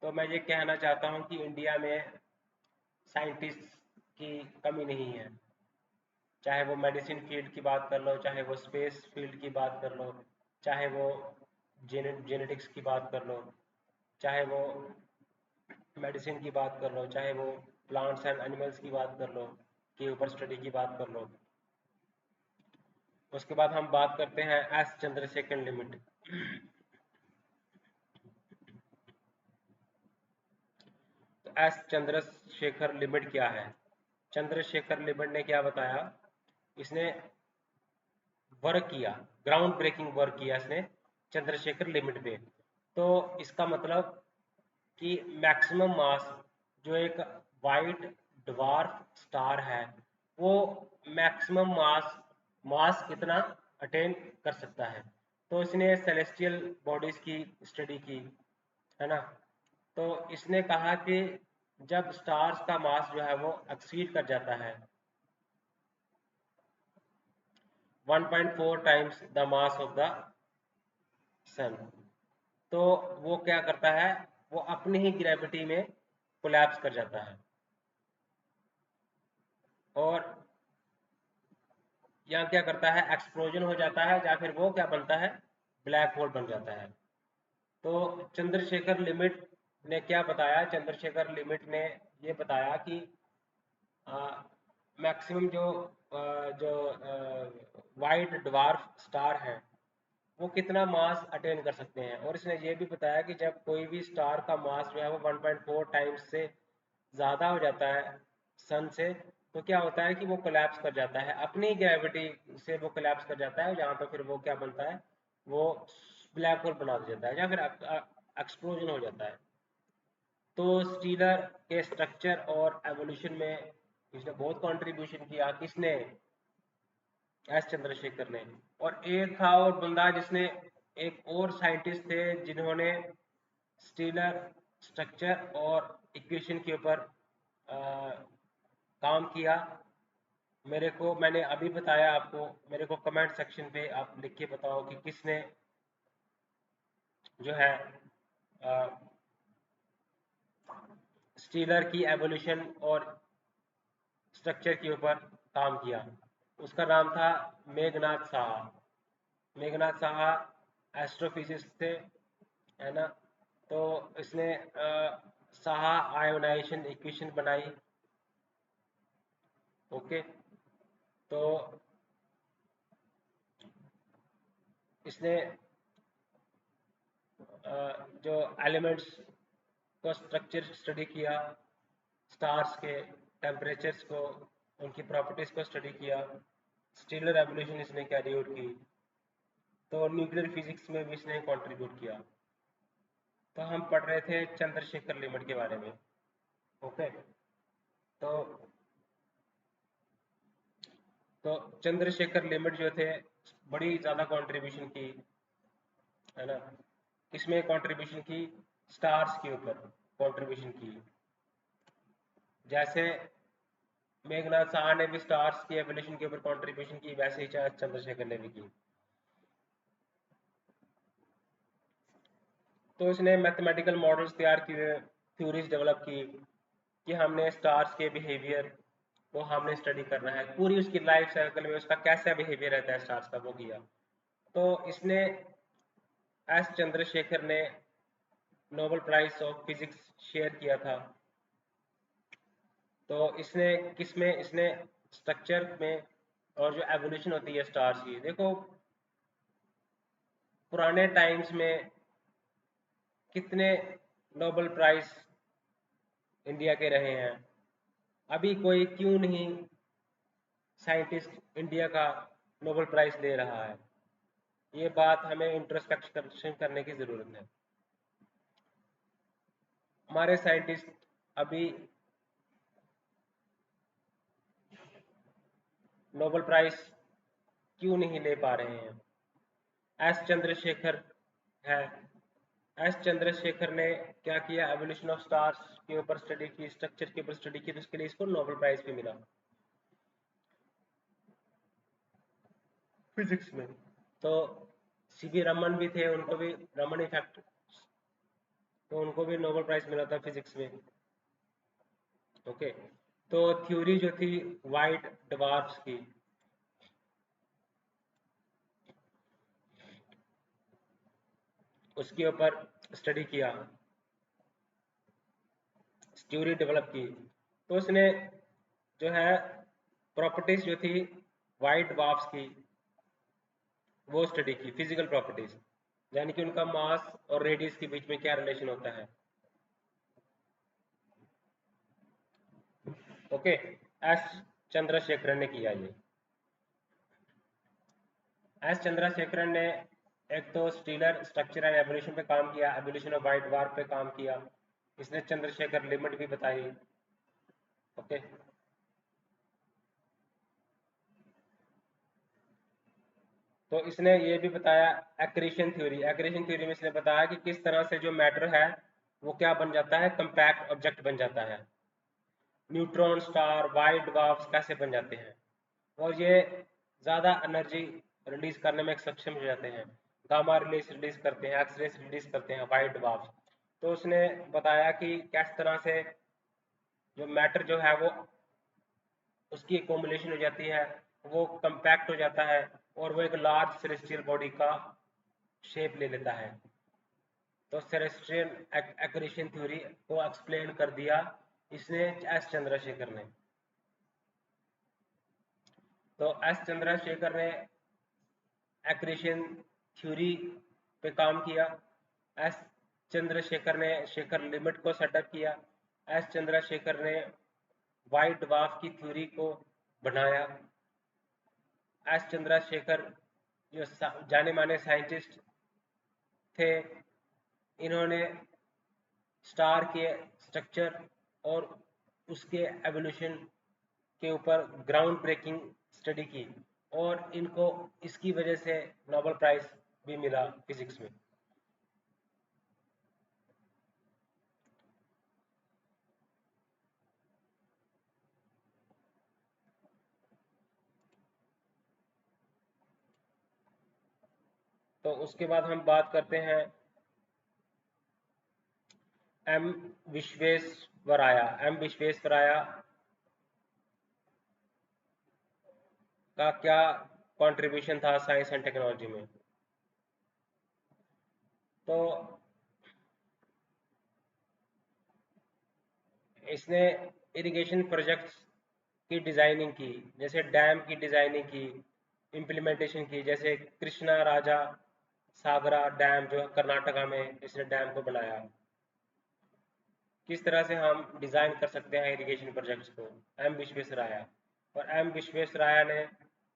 तो मैं ये कहना चाहता हूँ कि इंडिया में साइंटिस्ट की कमी नहीं है, चाहे वो मेडिसिन फील्ड की बात कर लो, चाहे वो स्पेस फील्ड की बात कर लो, चाहे वो जेनेटिक्स की बात कर लो, चाहे वो मेडिसिन की बात कर लो, चाहे वो प्लांट्स एंड एनिमल्स की बात कर लो, के ऊपर स्टडी की बात कर लो। उसके बाद हम बात करते हैं एस चंद्रशेखर लिमिट। तो एस चंद्रशेखर लिमिट क्या है? चंद्रशेखर लिमिट ने क्या बताया? इसने वर्क किया, ग्राउंड ब्रेकिंग वर्क किया इसने चंद्रशेखर लिमिट पे। तो इसका मतलब कि मैक्सिमम मास, जो एक वाइट ड्वार्फ स्टार है, वो मैक्सिमम मास मास कितना अटेन कर सकता है। तो इसने सेलेस्टियल बॉडीज की स्टडी की, है ना। तो इसने कहा कि जब स्टार्स का मास जो है वो एक्सीड कर जाता है, 1.4 times the mass of the sun. तो वो क्या करता है, वो अपनी ही ग्रेविटी में कोलैप्स कर जाता है और या क्या करता है, एक्सप्लोजन हो जाता है, या फिर वो क्या बनता है, ब्लैक होल बन जाता है। तो चंद्रशेखर लिमिट ने क्या बताया, चंद्रशेखर लिमिट ने ये बताया कि मैक्सिमम जो वाइट ड्वार्फ स्टार है वो कितना मास अटेन कर सकते हैं। और इसने ये भी बताया कि जब कोई भी स्टार का मास जो है वो 1.4 टाइम्स से ज़्यादा हो जाता है सन से, तो क्या होता है कि वो कोलैप्स कर जाता है, अपनी ग्रेविटी से वो कोलैप्स कर जाता है, जहाँ तो फिर वो क्या बनता है, वो ब्लैक होल बना देता है या फिर एक्सप्लोजन हो जाता है। तो स्टीलर के स्ट्रक्चर और एवोल्यूशन में इसने बहुत कंट्रीब्यूशन किया, किसने, एस चंद्रशेखर ने। और एक था और बंदा जिसने, एक और साइंटिस्ट थे जिन्होंने स्टीलर स्ट्रक्चर और इक्वेशन के ऊपर काम किया। मेरे को, मैंने अभी बताया आपको, मेरे को कमेंट सेक्शन पे आप लिख के बताओ कि किसने जो है स्टीलर की एवोल्यूशन और स्ट्रक्चर के ऊपर काम किया। उसका नाम था मेघनाथ साहा। मेघनाथ साहा एस्ट्रोफिजिस्ट थे, है ना। तो इसने साहा आयोनाइजेशन इक्वेशन बनाई। ओके, तो इसने जो एलिमेंट्स को स्ट्रक्चर स्टडी किया, स्टार्स के टेम्परेचर्स को, उनकी प्रॉपर्टीज को स्टडी किया, स्टीलर एवोल्यूशन इसने कैरी आउट की। तो न्यूक्लियर फिजिक्स में भी इसने कंट्रीब्यूट किया। तो हम पढ़ रहे थे चंद्रशेखर लिमिट के बारे में। ओके, तो तो चंद्रशेखर लिमिट जो थे, बड़ी ज़्यादा कंट्रीब्यूशन की, है ना। किसमें कंट्रीब्यूशन की, स्टार्स के ऊपर कंट्रीब्यूशन की। जैसे मेघनाथ साहा ने भी स्टार्स की एवोल्यूशन के ऊपर कंट्रीब्यूशन की, वैसे ही चंद्रशेखर ने भी की। तो इसने मैथमेटिकल मॉडल्स तैयार किए, थ्योरीज डेवलप की कि हमने स्टार्स के बिहेवियर को हमने स्टडी करना है, पूरी उसकी लाइफ साइकिल में उसका कैसा बिहेवियर रहता है स्टार्स का, वो किया। तो इसने, एस चंद्रशेखर ने Nobel prize of physics share किया था। तो इसने किसमें, इसने स्ट्रक्चर में और जो एवोल्यूशन होती है स्टार्स की, देखो पुराने टाइम्स में कितने नोबेल प्राइज इंडिया के रहे हैं, अभी कोई क्यों नहीं साइंटिस्ट इंडिया का नोबेल प्राइज ले रहा है। ये बात हमें इंट्रोस्पेक्शन करने की ज़रूरत है। हमारे साइंटिस्ट अभी नोबेल प्राइज क्यों नहीं ले पा रहे हैं। एस चंद्रशेखर है, एस चंद्रशेखर ने क्या किया, एवोल्यूशन ऑफ स्टार्स के ऊपर स्टडी की, स्ट्रक्चर के ऊपर स्टडी की, तो उसके लिए इसको नोबेल प्राइज भी मिला फिजिक्स में। तो सीवी रमन भी थे, उनको भी रमन इफेक्ट, तो उनको भी नोबेल प्राइज मिला था फिजिक्स में। ओके, तो थ्योरी जो थी वाइट डवार्फ्स की, उसके ऊपर स्टडी किया, थ्योरी डेवलप की। तो उसने जो है प्रॉपर्टीज जो थी वाइट डवार्फ्स की, वो स्टडी की, फिजिकल प्रॉपर्टीज, यानी कि उनका मास और रेडियस के बीच में क्या रिलेशन होता है। ओके, एस चंद्रशेखरन ने किया ये। एस चंद्रशेखरन ने एक तो स्टीलर स्ट्रक्चर एंड एवोल्यूशन पे काम किया, एवोल्यूशन ऑफ वाइट वार पे काम किया, इसने चंद्रशेखर लिमिट भी बताई। ओके, तो इसने ये भी बताया एक्रीशन थ्योरी, एक्रीशन थ्योरी में इसने बताया कि किस तरह से जो मैटर है वो क्या बन जाता है, कंपैक्ट ऑब्जेक्ट बन जाता है, न्यूट्रॉन स्टार, वाइट ड्वार्फ्स कैसे बन जाते हैं। और ये ज़्यादा एनर्जी रिलीज करने में सक्षम हो जाते हैं, गामा रिलीज रिलीज करते हैं, एक्स रेस रिलीज करते हैं वाइट वाफ। तो उसने बताया कि किस तरह से जो मैटर जो है वो उसकी एकोमुलेशन हो जाती है, वो कंपैक्ट हो जाता है और वो एक लार्ज सेलेस्टियल बॉडी का शेप ले लेता है। तो सेलेस्टियल एक्रेशन थ्योरी को एक्सप्लेन कर दिया इसने एस चंद्रशेखर ने। तो एस चंद्रशेखर ने एक्रेशन थ्योरी पे काम किया। एस चंद्रशेखर ने शेखर लिमिट को सेटअप किया। एस चंद्रशेखर ने वाइट ड्वार्फ की थ्योरी को बनाया। एस चंद्रशेखर जो जाने माने साइंटिस्ट थे, इन्होंने स्टार के स्ट्रक्चर और उसके एवोल्यूशन के ऊपर ग्राउंड ब्रेकिंग स्टडी की और इनको इसकी वजह से नोबेल प्राइज भी मिला फिजिक्स में। तो उसके बाद हम बात करते हैं एम विश्वेश्वराया। एम विश्वेश्वराया का क्या कंट्रीब्यूशन था साइंस एंड टेक्नोलॉजी में? तो इसने इरिगेशन प्रोजेक्ट्स की डिज़ाइनिंग की, जैसे डैम की डिज़ाइनिंग की, इम्प्लीमेंटेशन की, जैसे कृष्णा राजा सागरा डैम जो कर्नाटका में इसने डैम को बनाया। किस तरह से हम डिज़ाइन कर सकते हैं इरिगेशन प्रोजेक्ट्स को, एम विश्वेश्वराया। और एम विश्वेश्वराया ने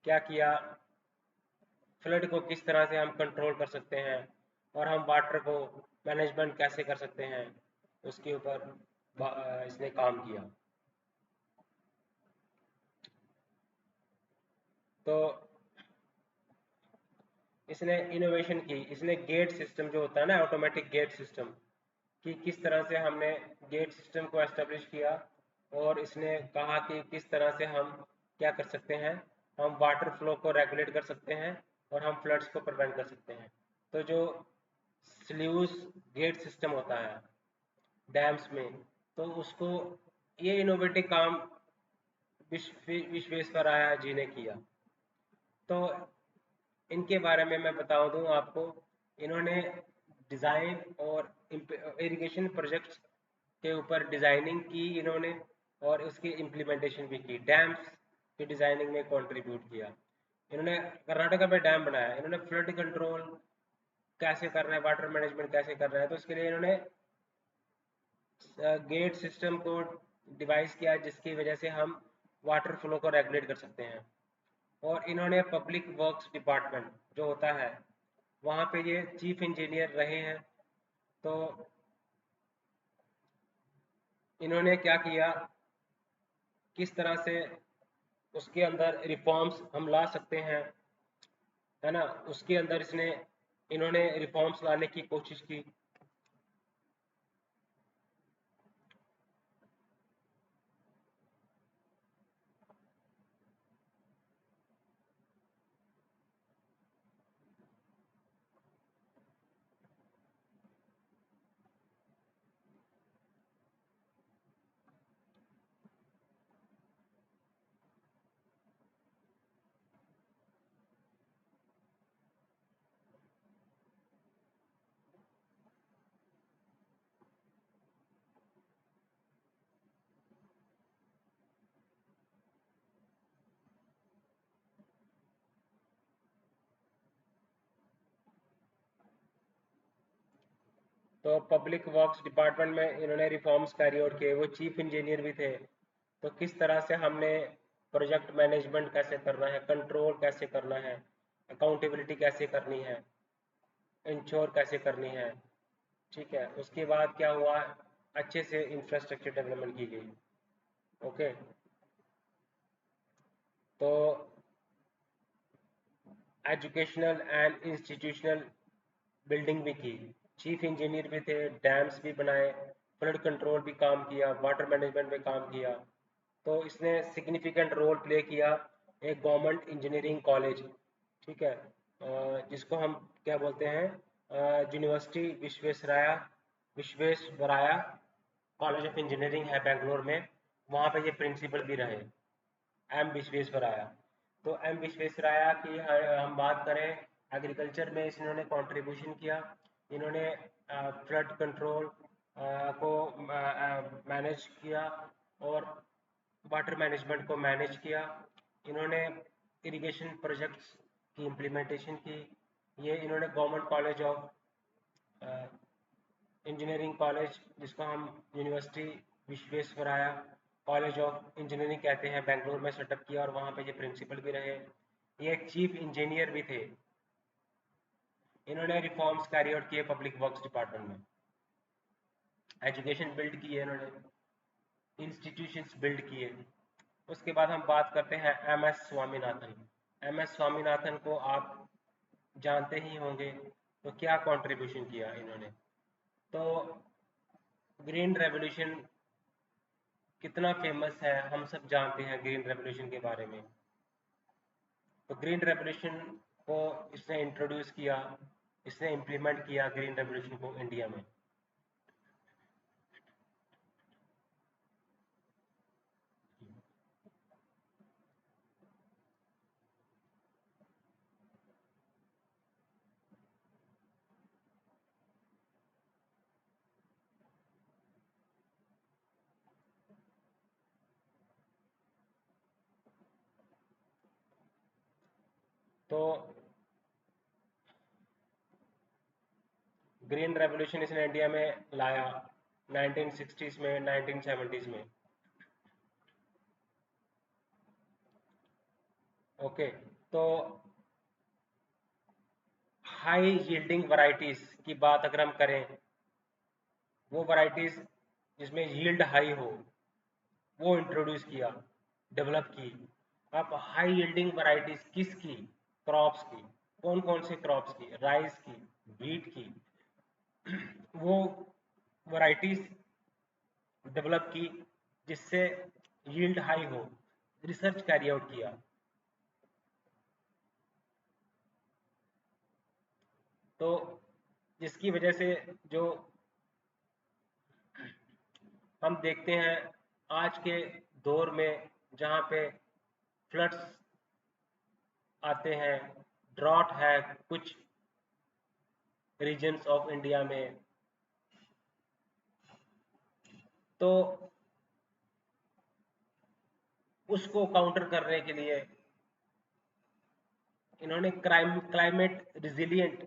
क्या किया, फ्लड को किस तरह से हम कंट्रोल कर सकते हैं और हम वाटर को मैनेजमेंट कैसे कर सकते हैं, उसके ऊपर इसने काम किया। तो इसने इनोवेशन की, इसने गेट सिस्टम जो होता है ना, ऑटोमेटिक गेट सिस्टम, कि किस तरह से हमने गेट सिस्टम को एस्टेब्लिश किया। और इसने कहा कि किस तरह से हम क्या कर सकते हैं, हम वाटर फ्लो को रेगुलेट कर सकते हैं और हम फ्लड्स को प्रिवेंट कर सकते हैं। तो जो स्ल्यूज गेट सिस्टम होता है डैम्स में, तो उसको ये इनोवेटिव काम विश्वेश्वराया जी ने किया। तो इनके बारे में मैं बता दूं आपको, इन्होंने डिज़ाइन और इरिगेशन प्रोजेक्ट्स के ऊपर डिज़ाइनिंग की इन्होंने, और उसकी इम्प्लीमेंटेशन भी की, डैम्स की डिज़ाइनिंग में कंट्रीब्यूट किया। इन्होंने कर्नाटका में डैम बनाया, इन्होंने फ्लड कंट्रोल कैसे करना है, वाटर मैनेजमेंट कैसे करना है, तो उसके लिए इन्होंने गेट सिस्टम को डिवाइस किया जिसकी वजह से हम वाटर फ्लो को रेगुलेट कर सकते हैं। और इन्होंने पब्लिक वर्क्स डिपार्टमेंट जो होता है वहाँ पे ये चीफ इंजीनियर रहे हैं। तो इन्होंने क्या किया, किस तरह से उसके अंदर रिफॉर्म्स हम ला सकते हैं, है ना, उसके अंदर इन्होंने रिफॉर्म्स लाने की कोशिश की। तो पब्लिक वर्क्स डिपार्टमेंट में इन्होंने रिफॉर्म्स कैरी आउट किए, वो चीफ इंजीनियर भी थे। तो किस तरह से हमने प्रोजेक्ट मैनेजमेंट कैसे करना है, कंट्रोल कैसे करना है, अकाउंटेबिलिटी कैसे करनी है, इंश्योर कैसे करनी है, ठीक है। उसके बाद क्या हुआ, अच्छे से इंफ्रास्ट्रक्चर डेवलपमेंट की गई। ओके। तो एजुकेशनल एंड इंस्टीट्यूशनल बिल्डिंग भी की, चीफ इंजीनियर भी थे, डैम्स भी बनाए, फ्लड कंट्रोल भी काम किया, वाटर मैनेजमेंट में काम किया। तो इसने सिग्निफिकेंट रोल प्ले किया एक गवर्नमेंट इंजीनियरिंग कॉलेज, ठीक है, जिसको हम क्या बोलते हैं, university Visvesvaraya college of engineering है बेंगलोर में। वहाँ पे ये प्रिंसिपल भी रहे, एम विश्वेश्वराया। तो एम विश्वेश्वराया की हम बात करें, एग्रीकल्चर में इन्होंने कंट्रीब्यूशन किया। इन्होंने फ्लड कंट्रोल को मैनेज किया और वाटर मैनेजमेंट को मैनेज किया। इन्होंने इरिगेशन प्रोजेक्ट्स की इम्प्लीमेंटेशन की। ये इन्होंने government college of engineering college, जिसको हम university Visvesvaraya college of engineering कहते हैं, बेंगलोर में सेटअप किया और वहाँ पे ये प्रिंसिपल भी रहे। ये एक चीफ इंजीनियर भी थे। इन्होंने रिफॉर्म्स कैरी आउट किए पब्लिक वर्क्स डिपार्टमेंट में, एजुकेशन बिल्ड की है इन्होंने, इंस्टीट्यूशंस बिल्ड किए। उसके बाद हम बात करते हैं M S Swaminathan. M S Swaminathan को आप जानते ही होंगे। तो क्या कंट्रीब्यूशन किया इन्होंने, तो ग्रीन रेवोल्यूशन कितना फेमस है, हम सब जानते हैं ग्रीन रेवोल्यूशन के बारे में। तो ग्रीन रेवोल्यूशन को इसने इंट्रोड्यूस किया, इसने इम्प्लीमेंट किया ग्रीन रेवोल्यूशन को इंडिया में। तो ग्रीन रेवोल्यूशन इसने इंडिया में लाया 1960s में, 1970s में। ओके, तो हाई यील्डिंग वैरायटीज की बात अगर हम करें, वो वैरायटीज जिसमें यील्ड हाई हो, वो इंट्रोड्यूस किया, डेवलप की। अब हाई यील्डिंग वैरायटीज किसकी, क्रॉप्स की। कौन कौन से क्रॉप्स की, राइस की, व्हीट की, वो वैरायटीज डेवलप की जिससे यील्ड हाई हो। रिसर्च कैरी आउट किया। तो जिसकी वजह से जो हम देखते हैं आज के दौर में, जहाँ पे फ्लड्स आते हैं, ड्रॉट है कुछ रीजन्स ऑफ इंडिया में, तो उसको काउंटर करने के लिए इन्होंने क्लाइमेट रिजिलियंट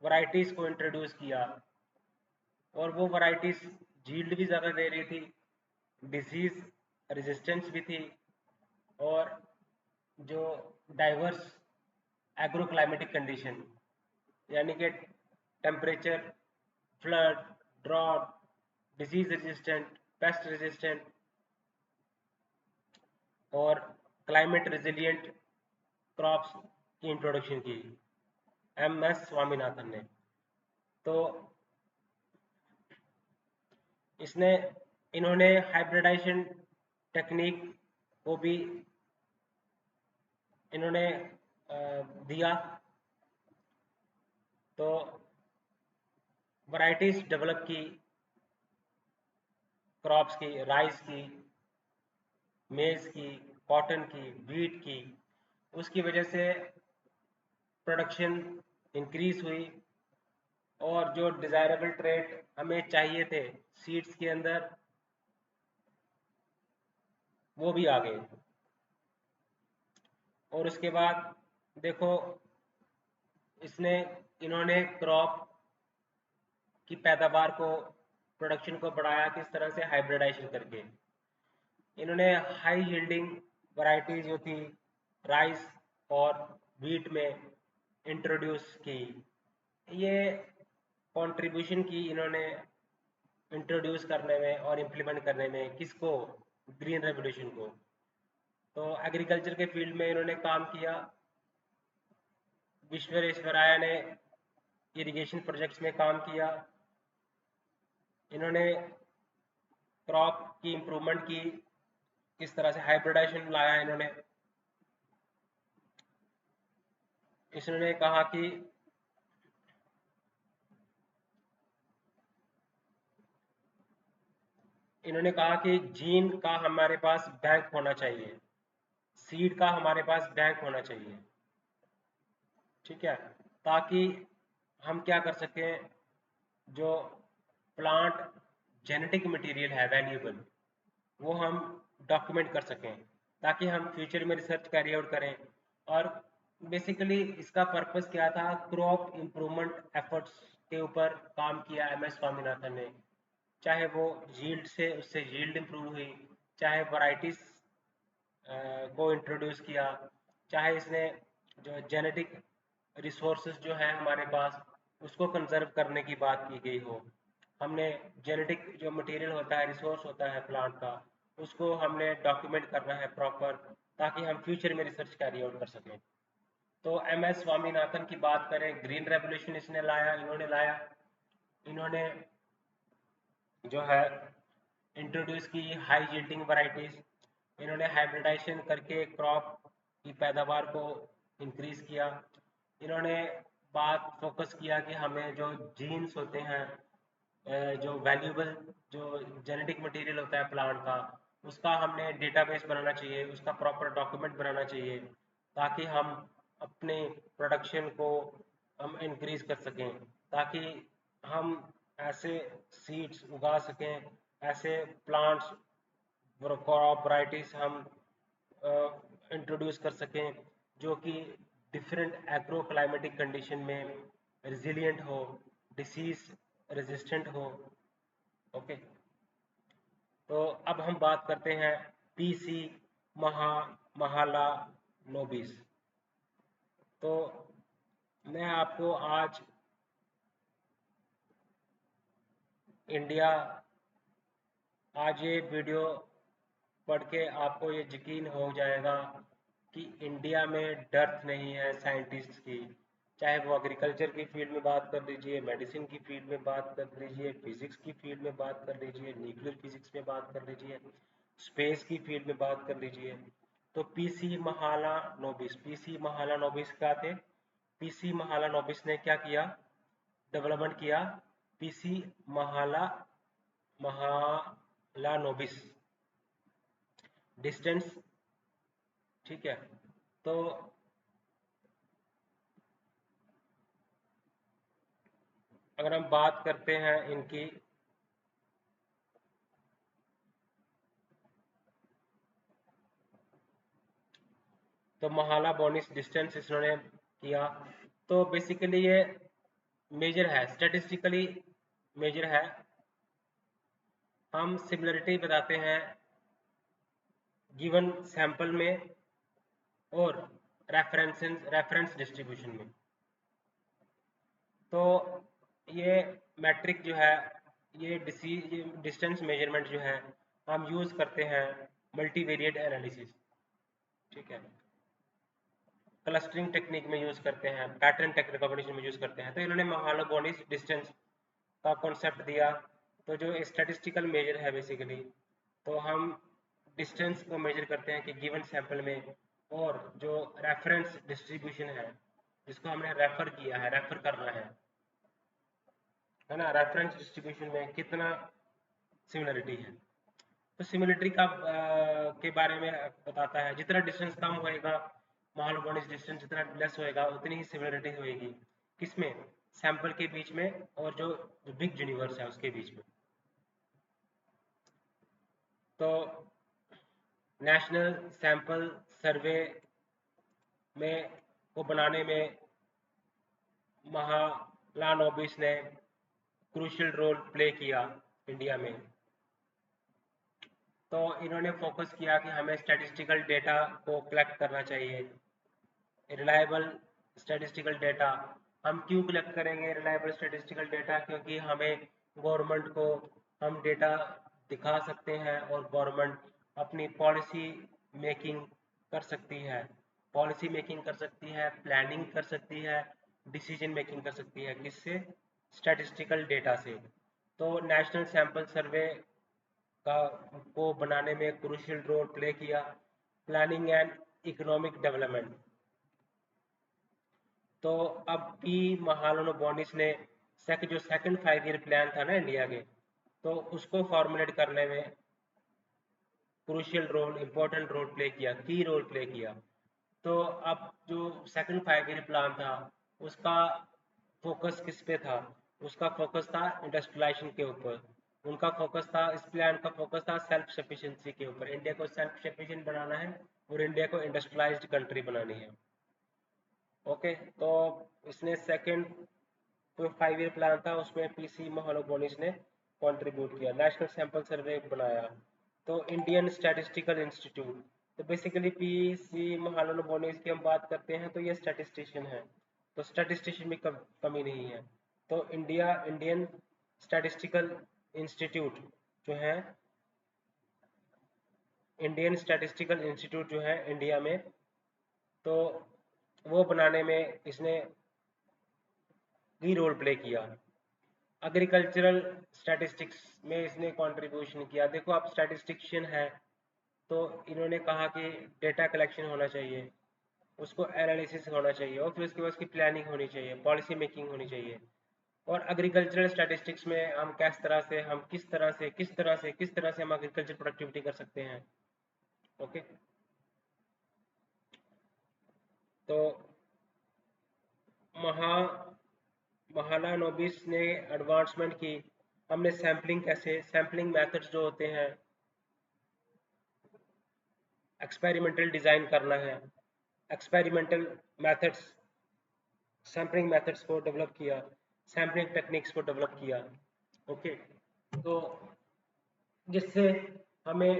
वैरायटीज को इंट्रोड्यूस किया। और वो वैरायटीज यील्ड भी ज़्यादा दे रही थी, डिजीज रेजिस्टेंस भी थी, और जो डाइवर्स एग्रो क्लाइमेटिक कंडीशन, यानी कि temperature, flood, drought, disease resistant, pest resistant और क्लाइमेट रेजिलिएंट क्रॉप्स की इंट्रोडक्शन की एम एस स्वामीनाथन ने। तो इसने इन्होंने हाइब्रिडाइजेशन टेक्निक को भी इन्होंने दिया। तो वैरायटीज डेवलप की क्रॉप्स की, राइस की, मेज की, कॉटन की, व्हीट की। उसकी वजह से प्रोडक्शन इंक्रीज हुई और जो डिज़ायरेबल ट्रेड हमें चाहिए थे सीड्स के अंदर, वो भी आ गए। और उसके बाद देखो, इसने इन्होंने क्रॉप की पैदावार को, प्रोडक्शन को बढ़ाया किस तरह से, हाइब्रिडाइजेशन करके। इन्होंने हाई यील्डिंग वैरायटी जो थी राइस और व्हीट में इंट्रोड्यूस की। ये कंट्रीब्यूशन की इन्होंने इंट्रोड्यूस करने में और इम्प्लीमेंट करने में, किसको, ग्रीन रेवोल्यूशन को। तो एग्रीकल्चर के फील्ड में इन्होंने काम किया। विश्वेश्वराया ने इरिगेशन प्रोजेक्ट्स में काम किया। इन्होंने क्रॉप की इम्प्रूवमेंट की, किस तरह से हाइब्रिडाइजेशन लाया इन्होंने। इसने कहा कि इन्होंने कहा कि जीन का हमारे पास बैंक होना चाहिए, सीड का हमारे पास बैंक होना चाहिए, ठीक है, ताकि हम क्या कर सकें, जो प्लांट जेनेटिक मटेरियल है वैल्यूएबल, वो हम डॉक्यूमेंट कर सकें, ताकि हम फ्यूचर में रिसर्च कैरी आउट करें। और बेसिकली इसका पर्पस क्या था, क्रॉप इम्प्रूवमेंट एफर्ट्स के ऊपर काम किया एम एस स्वामीनाथन ने। चाहे वो यील्ड से उससे यील्ड इम्प्रूव हुई, चाहे वैराइटीज को इंट्रोड्यूस किया, चाहे इसने जो जेनेटिक रिसोर्सेज जो है हमारे पास उसको कंजर्व करने की बात की गई हो। हमने जेनेटिक जो मटेरियल होता है, रिसोर्स होता है प्लांट का, उसको हमने डॉक्यूमेंट करना है प्रॉपर, ताकि हम फ्यूचर में रिसर्च कैरी आउट कर सकें। तो एम एस स्वामीनाथन की बात करें, ग्रीन रेवोल्यूशन इन्होंने लाया। इन्होंने जो है इंट्रोड्यूस की हाई यील्डिंग वैरायटीज, इन्होंने हाइब्रिडाइजेशन करके क्रॉप की पैदावार को इंक्रीज किया। इन्होंने बात फोकस किया कि हमें जो जीन्स होते हैं, जो वैल्यूएबल जो जेनेटिक मटेरियल होता है प्लांट का, उसका हमने डेटाबेस बनाना चाहिए, उसका प्रॉपर डॉक्यूमेंट बनाना चाहिए, ताकि हम अपने प्रोडक्शन को हम इंक्रीज कर सकें, ताकि हम ऐसे सीड्स उगा सकें, ऐसे प्लांट्स क्रॉप वराइटीज हम इंट्रोड्यूस कर सकें जो कि डिफरेंट एग्रो क्लाइमेटिक कंडीशन में रिजिलियंट हो, डिसीज रेजिस्टेंट हो। ओके, तो अब हम बात करते हैं पीसी महाला नोबिस। तो मैं आपको आज इंडिया, आज ये वीडियो पढ़ के आपको ये यकीन हो जाएगा कि इंडिया में डर्थ नहीं है साइंटिस्ट की। चाहे वो एग्रीकल्चर की फील्ड में बात कर लीजिए, मेडिसिन की फील्ड में बात कर लीजिए, फिजिक्स की फील्ड में बात कर लीजिए, न्यूक्लियर फिजिक्स में बात कर लीजिए, स्पेस की फील्ड में बात कर लीजिए। तो पीसी महाला नोबिस, पीसी महाला नोबिस क्या थे? पीसी महाला नोबिस ने क्या किया, डेवलपमेंट किया, पीसी महाला महाला नोबिस डिस्टेंस, ठीक है। तो अगर हम बात करते हैं इनकी, तो महाला बोनिस डिस्टेंस इन्होंने किया। तो बेसिकली ये मेजर है, स्टैटिस्टिकली मेजर है। हम सिमिलरिटी बताते हैं गिवन सैंपल में और रेफरेंस डिस्ट्रीब्यूशन में। तो ये मैट्रिक जो है, ये डिस्टेंस मेजरमेंट जो है हम यूज़ करते हैं मल्टीवेरिएट एनालिसिस, ठीक है, क्लस्टरिंग टेक्निक में यूज़ करते हैं, पैटर्न रिकॉग्निशन में यूज़ करते हैं। तो इन्होंने महालोबोनिस डिस्टेंस का कॉन्सेप्ट दिया। तो जो स्टैटिस्टिकल मेजर है बेसिकली, तो हम डिस्टेंस को मेजर करते हैं कि गिवन सैंपल में, और जो रेफरेंस डिस्ट्रीब्यूशन है जिसको हमने रेफर किया है, रेफर करना है ना, रेफरेंस डिस्ट्रीब्यूशन में कितना सिमिलरिटी है। तो सिमिलरिटी का के बारे में बताता है, जितना डिस्टेंस कम होएगा, महालोबोनिस डिस्टेंस जितना लेस होएगा, उतनी ही सिमिलरिटी होएगी किसमें, सैंपल के बीच में और जो बिग यूनिवर्स है उसके बीच में। तो नेशनल सैंपल सर्वे में को बनाने में महालानोबिस ने क्रूशियल रोल प्ले किया इंडिया में। तो इन्होंने फोकस किया कि हमें स्टैटिस्टिकल डेटा को कलेक्ट करना चाहिए, रिलायबल स्टैटिस्टिकल डेटा। हम क्यों कलेक्ट करेंगे रिलायबल स्टैटिस्टिकल डेटा? क्योंकि हमें गवर्नमेंट को हम डेटा दिखा सकते हैं और गवर्नमेंट अपनी पॉलिसी मेकिंग कर सकती है, पॉलिसी मेकिंग कर सकती है, प्लानिंग कर सकती है, डिसीजन मेकिंग कर सकती है, किससे? स्टैटिस्टिकल डेटा से। तो नेशनल सैंपल सर्वे का को बनाने में क्रूशियल रोल प्ले किया। प्लानिंग एंड इकोनॉमिक डेवलपमेंट, तो अब भी महालनोबिस ने जो सेकंड 5 ईयर प्लान था ना इंडिया के, तो उसको फॉर्मुलेट करने में crucial role, important role play किया, की रोल प्ले किया। तो अब जो सेकंड 5 ईयर प्लान था उसका फोकस किस पे था? उसका फोकस था इंडस्ट्रियलाइजेशन के ऊपर। उनका फोकस था, इस प्लान का फोकस था सेल्फ सफिशिएंसी के ऊपर। इंडिया को सेल्फ सफिशिएंट बनाना है और इंडिया को इंडस्ट्रियलाइज्ड कंट्री बनानी है। ओके, तो इसने सेकंड जो 5 ईयर प्लान था उसमें पीसी महालनोबिस ने कंट्रीब्यूट किया। नेशनल सैंपल सर्वे बनाया, तो इंडियन स्टैटिस्टिकल इंस्टीट्यूट, तो बेसिकली पीसी महालनोबिस की हम बात करते हैं तो ये स्टैटिस्टिशियन है, तो स्टैटिस्टिशियन में कमी नहीं है। तो इंडियन स्टैटिस्टिकल इंस्टीट्यूट जो है, इंडियन स्टैटिस्टिकल इंस्टीट्यूट जो है इंडिया में, तो वो बनाने में इसने की रोल प्ले किया। एग्रीकल्चरल स्टैटिस्टिक्स में इसने कंट्रीब्यूशन किया। देखो आप स्टैटिस्टिशियन है, तो इन्होंने कहा कि डेटा कलेक्शन होना चाहिए, उसको एनालिसिस होना चाहिए और फिर उसके बाद उसकी प्लानिंग होनी चाहिए, पॉलिसी मेकिंग होनी चाहिए। और एग्रीकल्चरल स्टैटिस्टिक्स में हम किस तरह से हम एग्रीकल्चर प्रोडक्टिविटी कर सकते हैं। ओके, तो महा महालानोबिस ने एडवांसमेंट की। हमने सैम्पलिंग मेथड्स जो होते हैं, एक्सपेरिमेंटल डिज़ाइन करना है, एक्सपेरिमेंटल मेथड्स, सैम्पलिंग मेथड्स को डेवलप किया, सैम्पलिंग टेक्निक्स को डेवलप किया। ओके, तो जिससे हमें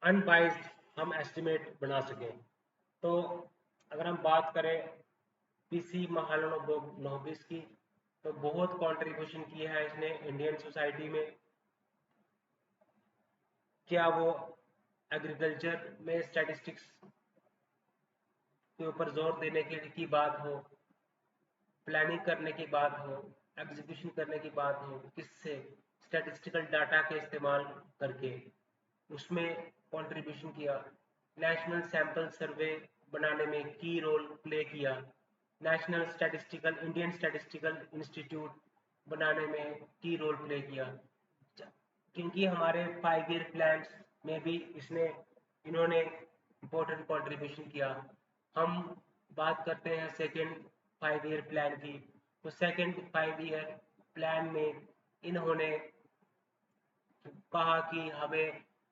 अनबाइज्ड हम एस्टिमेट बना सकें। तो अगर हम बात करें पीसी महालनोबिस की, तो बहुत कंट्रीब्यूशन किया है इसने इंडियन सोसाइटी में। क्या वो एग्रीकल्चर में स्टैटिस्टिक्स के ऊपर जोर देने की बात हो, प्लानिंग करने की बात हो, एग्जीक्यूशन करने की बात हो, किससे स्टैटिस्टिकल डाटा के इस्तेमाल करके उसमें कंट्रीब्यूशन किया। नेशनल सैंपल सर्वे बनाने में की रोल प्ले किया। इंडियन स्टैटिस्टिकल इंस्टीट्यूट बनाने में की रोल प्ले किया। क्योंकि हमारे 5 ईयर प्लान में भी इन्होंने इम्पोर्टेंट कंट्रीब्यूशन किया। हम बात करते हैं सेकेंड 5 ईयर प्लान की, तो सेकेंड 5 ईयर प्लान में इन्होंने कहा कि हमें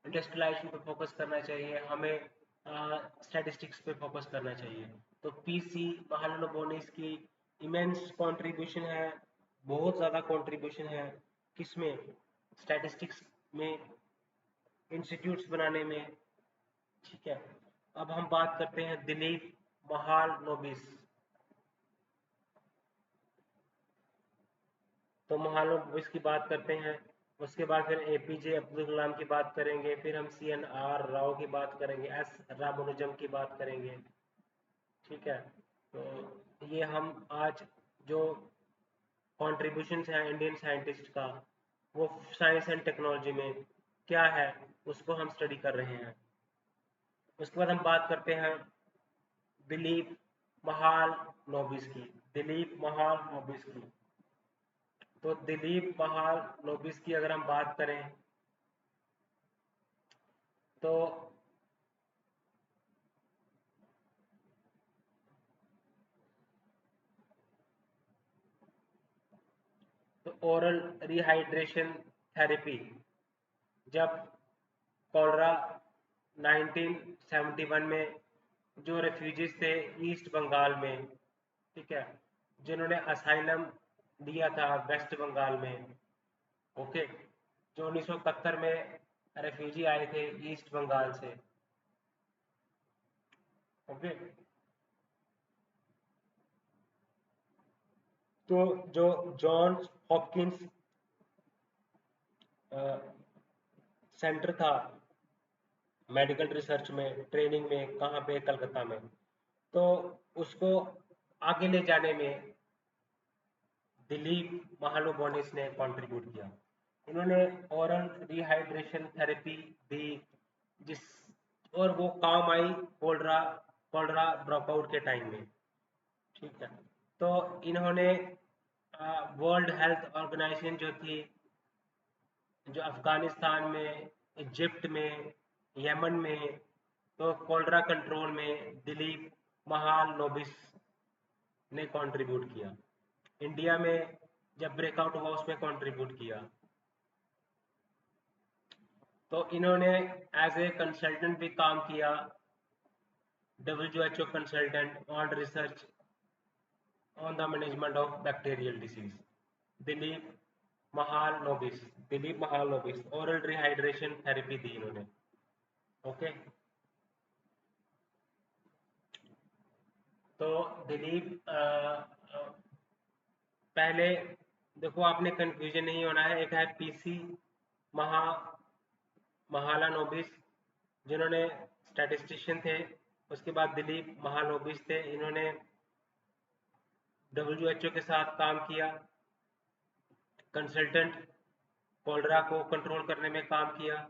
इंडस्ट्रियलाइजेशन पे फोकस करना चाहिए, हमें स्टैटिस्टिक्स पे फोकस करना चाहिए। तो पीसी महालनोबिस की इमेंस कंट्रीब्यूशन है, बहुत ज़्यादा कंट्रीब्यूशन है किसमें? स्टैटिस्टिक्स में, इंस्टीट्यूट्स बनाने में। ठीक है, अब हम बात करते हैं दिलीप महालनोबिस। तो महालनोबिस की बात करते हैं, उसके बाद फिर एपीजे अब्दुल कलाम की बात करेंगे, फिर हम सीएनआर राव की बात करेंगे, एस रामानुजम की बात करेंगे। ठीक है, तो ये हम आज जो कॉन्ट्रीब्यूशंस हैं इंडियन साइंटिस्ट का, वो साइंस एंड टेक्नोलॉजी में क्या है उसको हम स्टडी कर रहे हैं। उसके बाद हम बात करते हैं दिलीप महालनोबिस की। दिलीप महालनोबिस की, तो दिलीप महालनोबिस की अगर हम बात करें तो ओरल रिहाइड्रेशन थेरेपी, जब कॉलरा 1971 में जो रेफ्यूजीज थे ईस्ट बंगाल में, ठीक है, जिन्होंने असाइलम दिया था वेस्ट बंगाल में। ओके, जो 1971 में रेफ्यूजी आए थे ईस्ट बंगाल से। ओके, तो जो जॉन हॉपकिंस सेंटर था मेडिकल रिसर्च में, ट्रेनिंग में, कहाँ पे? कलकत्ता में। तो उसको आगे ले जाने में दिलीप महालनोबिस ने कंट्रीब्यूट किया। इन्होंने ओरल रिहाइड्रेशन थेरेपी दी, जिस और वो काम आई कोलरा कोलरा ड्रॉपआउट के टाइम में। ठीक है, तो इन्होंने वर्ल्ड हेल्थ ऑर्गेनाइजेशन जो थी, जो अफगानिस्तान में, इजिप्ट में, यमन में, तो कोलरा कंट्रोल में दिलीप महालनोबिस ने कंट्रीब्यूट किया। इंडिया में जब ब्रेकआउट हुआ उसमें कंट्रीब्यूट किया। तो इन्होंने एज ए कंसल्टेंट भी काम किया, WHO consultant on research on the management of bacterial disease. Dilip Mahalanobis, Dilip Mahalanobis oral rehydration therapy दी इन्होंने। ओके, तो दिलीप पहले देखो, आपने कंफ्यूजन नहीं होना है। एक है पीसी महा महालानोबिस, जिन्होंने स्टैटिस्टिशियन थे। उसके बाद दिलीप महालनोबिस थे, इन्होंने WHO के साथ काम किया, कंसल्टेंट कोलरा को कंट्रोल करने में काम किया।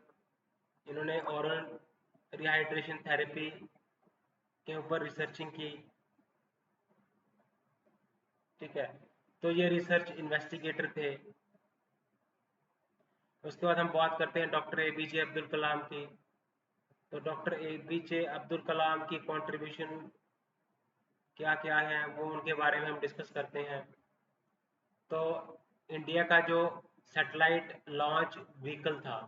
इन्होंने ओरल रिहाइड्रेशन थेरेपी के ऊपर रिसर्चिंग की। ठीक है, तो ये रिसर्च इन्वेस्टिगेटर थे। उसके बाद हम बात करते हैं डॉक्टर APJ अब्दुल कलाम की। तो डॉक्टर APJ अब्दुल कलाम की कंट्रीब्यूशन क्या क्या है, वो उनके बारे में हम डिस्कस करते हैं। तो इंडिया का जो सैटेलाइट लॉन्च व्हीकल था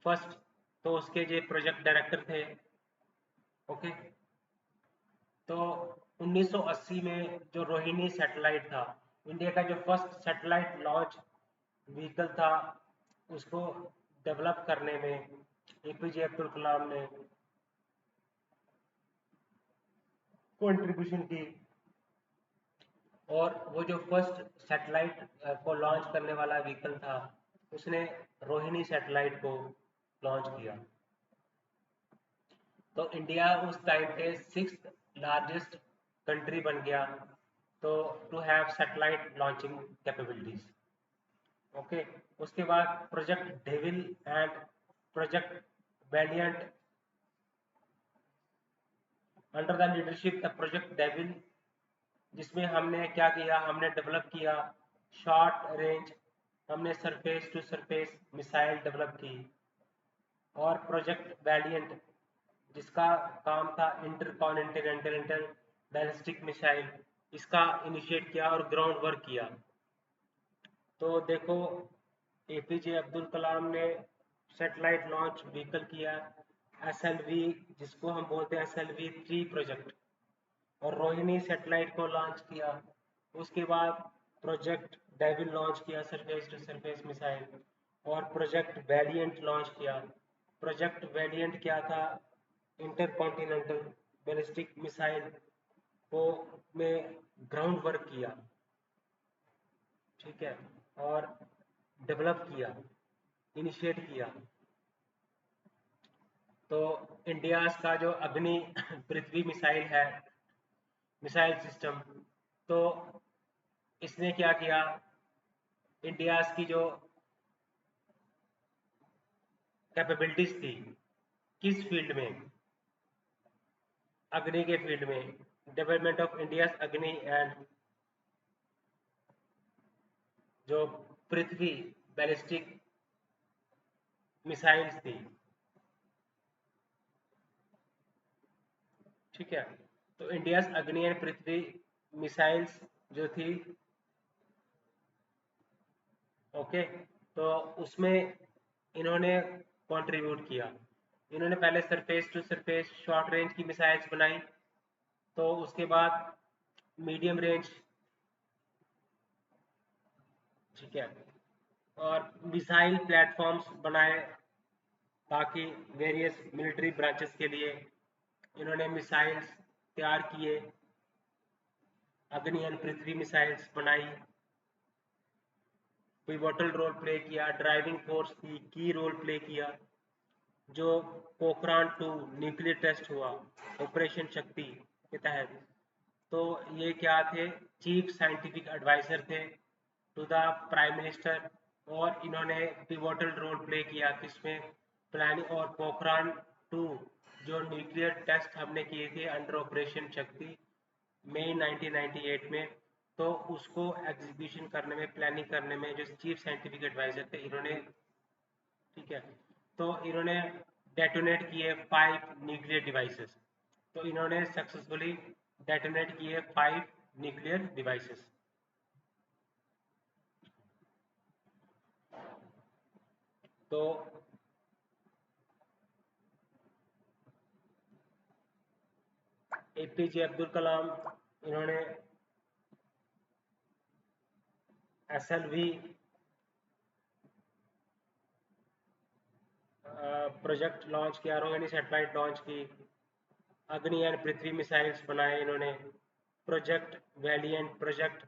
फर्स्ट, तो उसके जो प्रोजेक्ट डायरेक्टर थे, ओके, तो 1980 में जो रोहिणी सैटेलाइट था, इंडिया का जो फर्स्ट सैटेलाइट लॉन्च व्हीकल था, उसको डेवलप करने में APJ अब्दुल कलाम ने कंट्रीब्यूशन की। और वो जो फर्स्ट सैटेलाइट को लॉन्च करने वाला व्हीकल था, उसने रोहिणी सैटेलाइट को लॉन्च किया। तो इंडिया उस टाइम पे 6th लार्जेस्ट कंट्री बन गया तो to have satellite launching capabilities. Okay, उसके बाद project Devil and project Valiant, under the leadership the project Devil, जिसमें हमने क्या किया, हमने डेवलप किया शॉर्ट रेंज, हमने surface to surface missile develop की। और प्रोजेक्ट वैलियंट, जिसका काम था इंटर बैलिस्टिक मिसाइल, इसका इनिशिएट किया और ग्राउंड वर्क किया। तो देखो, APJ अब्दुल कलाम ने सैटेलाइट लॉन्च व्हीकल किया SLV, जिसको हम बोलते हैं SLV-3 प्रोजेक्ट, और रोहिणी सैटेलाइट को लॉन्च किया। उसके बाद प्रोजेक्ट डेविल लॉन्च किया, सरफेस टू सरफेस मिसाइल, और प्रोजेक्ट वैलियंट लॉन्च किया। प्रोजेक्ट वैलियंट क्या था, इंटरकॉन्टिनेंटल बैलिस्टिक मिसाइल को में ग्राउंड वर्क किया, ठीक है, और डेवलप किया, इनिशिएट किया। तो इंडिया का जो अग्नि पृथ्वी मिसाइल है, मिसाइल सिस्टम, तो इसने क्या किया, इंडिया की जो कैपेबिलिटीज थी किस फील्ड में, अग्नि के फील्ड में, डेवलपमेंट ऑफ इंडिया अग्नि एंड जो पृथ्वी बैलिस्टिक मिसाइल्स थी। ठीक है, तो इंडिया अग्नि एंड पृथ्वी मिसाइल्स जो थी, ओके, तो उसमें इन्होंने कंट्रीब्यूट किया। इन्होंने पहले surface to surface short range की मिसाइल्स बनाई, तो उसके बाद मीडियम रेंज, ठीक है, और मिसाइल प्लेटफॉर्म्स बनाए, ताकि वेरियस मिलिट्री ब्रांचेस के लिए इन्होंने मिसाइल्स तैयार किए, अग्नि एंड पृथ्वी मिसाइल्स बनाई, पिवोटल रोल प्ले किया, ड्राइविंग फोर्स की रोल प्ले किया। जो पोखरान-2 न्यूक्लियर टेस्ट हुआ ऑपरेशन शक्ति के तहत, तो ये क्या थे, चीफ साइंटिफिक एडवाइजर थे टू द प्राइम मिनिस्टर, और इन्होंने पिवोटल रोल प्ले किया किसमें, प्लानिंग। और पोखरान-2 जो न्यूक्लियर टेस्ट हमने किए थे अंडर ऑपरेशन शक्ति मई 1998 में, तो उसको एग्जीक्यूशन करने में, प्लानिंग करने में जो चीफ साइंटिफिक एडवाइजर थे इन्होंने, ठीक है, तो इन्होंने डेटोनेट किए 5 न्यूक्लियर डिवाइसेस। तो इन्होंने सक्सेसफुली डेटोनेट किए 5 न्यूक्लियर डिवाइसेस। तो एपीजे अब्दुल कलाम, इन्होंने एसएलवी प्रोजेक्ट लॉन्च किया, रोहिणी सैटेलाइट लॉन्च की, अग्नि एंड पृथ्वी मिसाइल्स बनाए इन्होंने, प्रोजेक्ट वैलिएंट, प्रोजेक्ट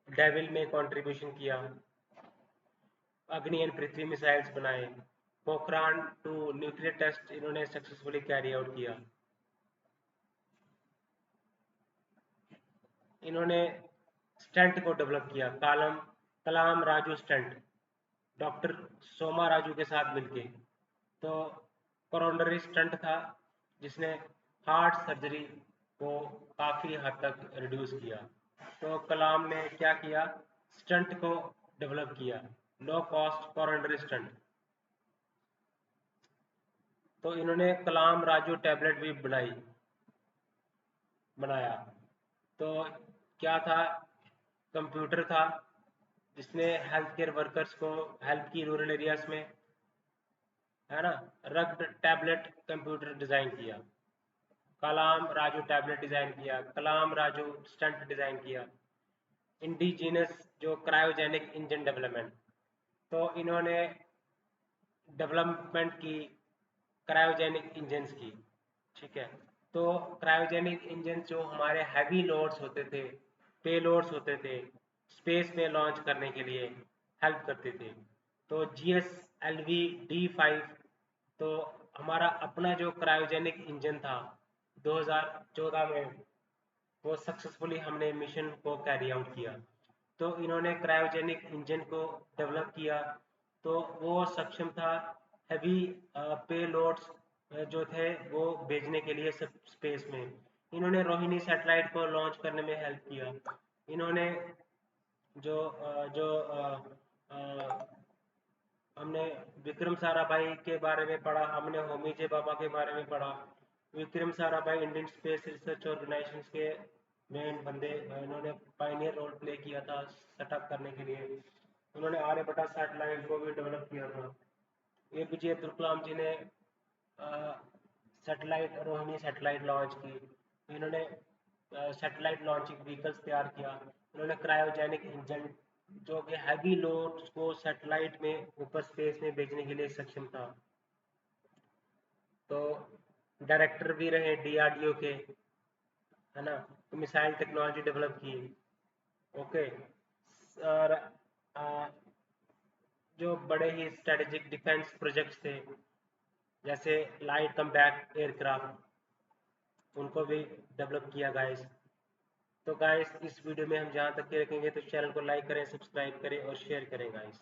डेविल में कंट्रीब्यूशन किया, अग्नि एंड पृथ्वी मिसाइल्स बनाए, पोखरान टू न्यूक्लियर टेस्ट इन्होंने सक्सेसफुली कैरी आउट किया। इन्होंने स्टंट को डेवलप किया, कलाम राजू स्टंट, डॉक्टर सोमा राजू के साथ मिलके। तो कोरोनरी स्टंट था जिसने हार्ट सर्जरी को काफ़ी हद तक रिड्यूस किया। तो कलाम ने क्या किया, स्टंट को डेवलप किया, लो कॉस्ट कोरोनरी स्टंट। तो इन्होंने कलाम राजू टैबलेट भी बनाया। तो क्या था, कंप्यूटर था जिसने हेल्थ केयर वर्कर्स को हेल्प की रूरल एरियाज में, है ना। रग्ड टैबलेट कंप्यूटर डिज़ाइन किया, कलाम राजू टैबलेट डिज़ाइन किया, कलाम राजू स्टंट डिज़ाइन किया। इंडिजिनस जो क्रायोजेनिक इंजन डेवलपमेंट, तो इन्होंने डेवलपमेंट की क्रायोजेनिक इंजन्स की, ठीक है। तो क्रायोजेनिक इंजन जो हमारे हैवी लोड्स होते थे, पे लोड्स होते थे, स्पेस में लॉन्च करने के लिए हेल्प करते थे। तो GSLV D5, तो हमारा अपना जो क्रायोजेनिक इंजन था 2014 में, वो सक्सेसफुली हमने मिशन को कैरी आउट किया। तो इन्होंने क्रायोजेनिक इंजन को डेवलप किया, तो वो सक्षम था हैवी पे लोड्स जो थे वो भेजने के लिए सब स्पेस में। इन्होंने रोहिणी सैटेलाइट को लॉन्च करने में हेल्प किया। इन्होंने जो हमने विक्रम साराभाई के बारे में पढ़ा, हमने होमी जे बाबा के बारे में पढ़ा। Vikram Sarabhai Indian Space Research Organisation के मेन बंदे, इन्होंने पायनियर रोल प्ले किया था सेटअप करने के लिए। उन्होंने आर्यभट्टा सैटेलाइट को भी डेवलप किया था। APJ अब्दुल कलाम जी ने सैटेलाइट, रोहिणी सैटेलाइट लॉन्च की। इन्होंने सैटेलाइट लॉन्चिंग व्हीकल्स तैयार किया। इन्होंने क्रायोजेनिक इंजन जो कि हैवी लोड्स को सैटेलाइट में ऊपर स्पेस में भेजने के लिए सक्षम था। तो डायरेक्टर भी रहे DRDO के, है ना। तो मिसाइल टेक्नोलॉजी डेवलप की, ओके। और जो बड़े ही स्ट्रेटेजिक डिफेंस प्रोजेक्ट्स थे जैसे लाइट कम्बैट एयरक्राफ्ट, उनको भी डेवलप किया गाइस। तो गाइस इस वीडियो में हम जहाँ तक के रखेंगे, तो चैनल को लाइक करें, सब्सक्राइब करें और शेयर करें गाइस।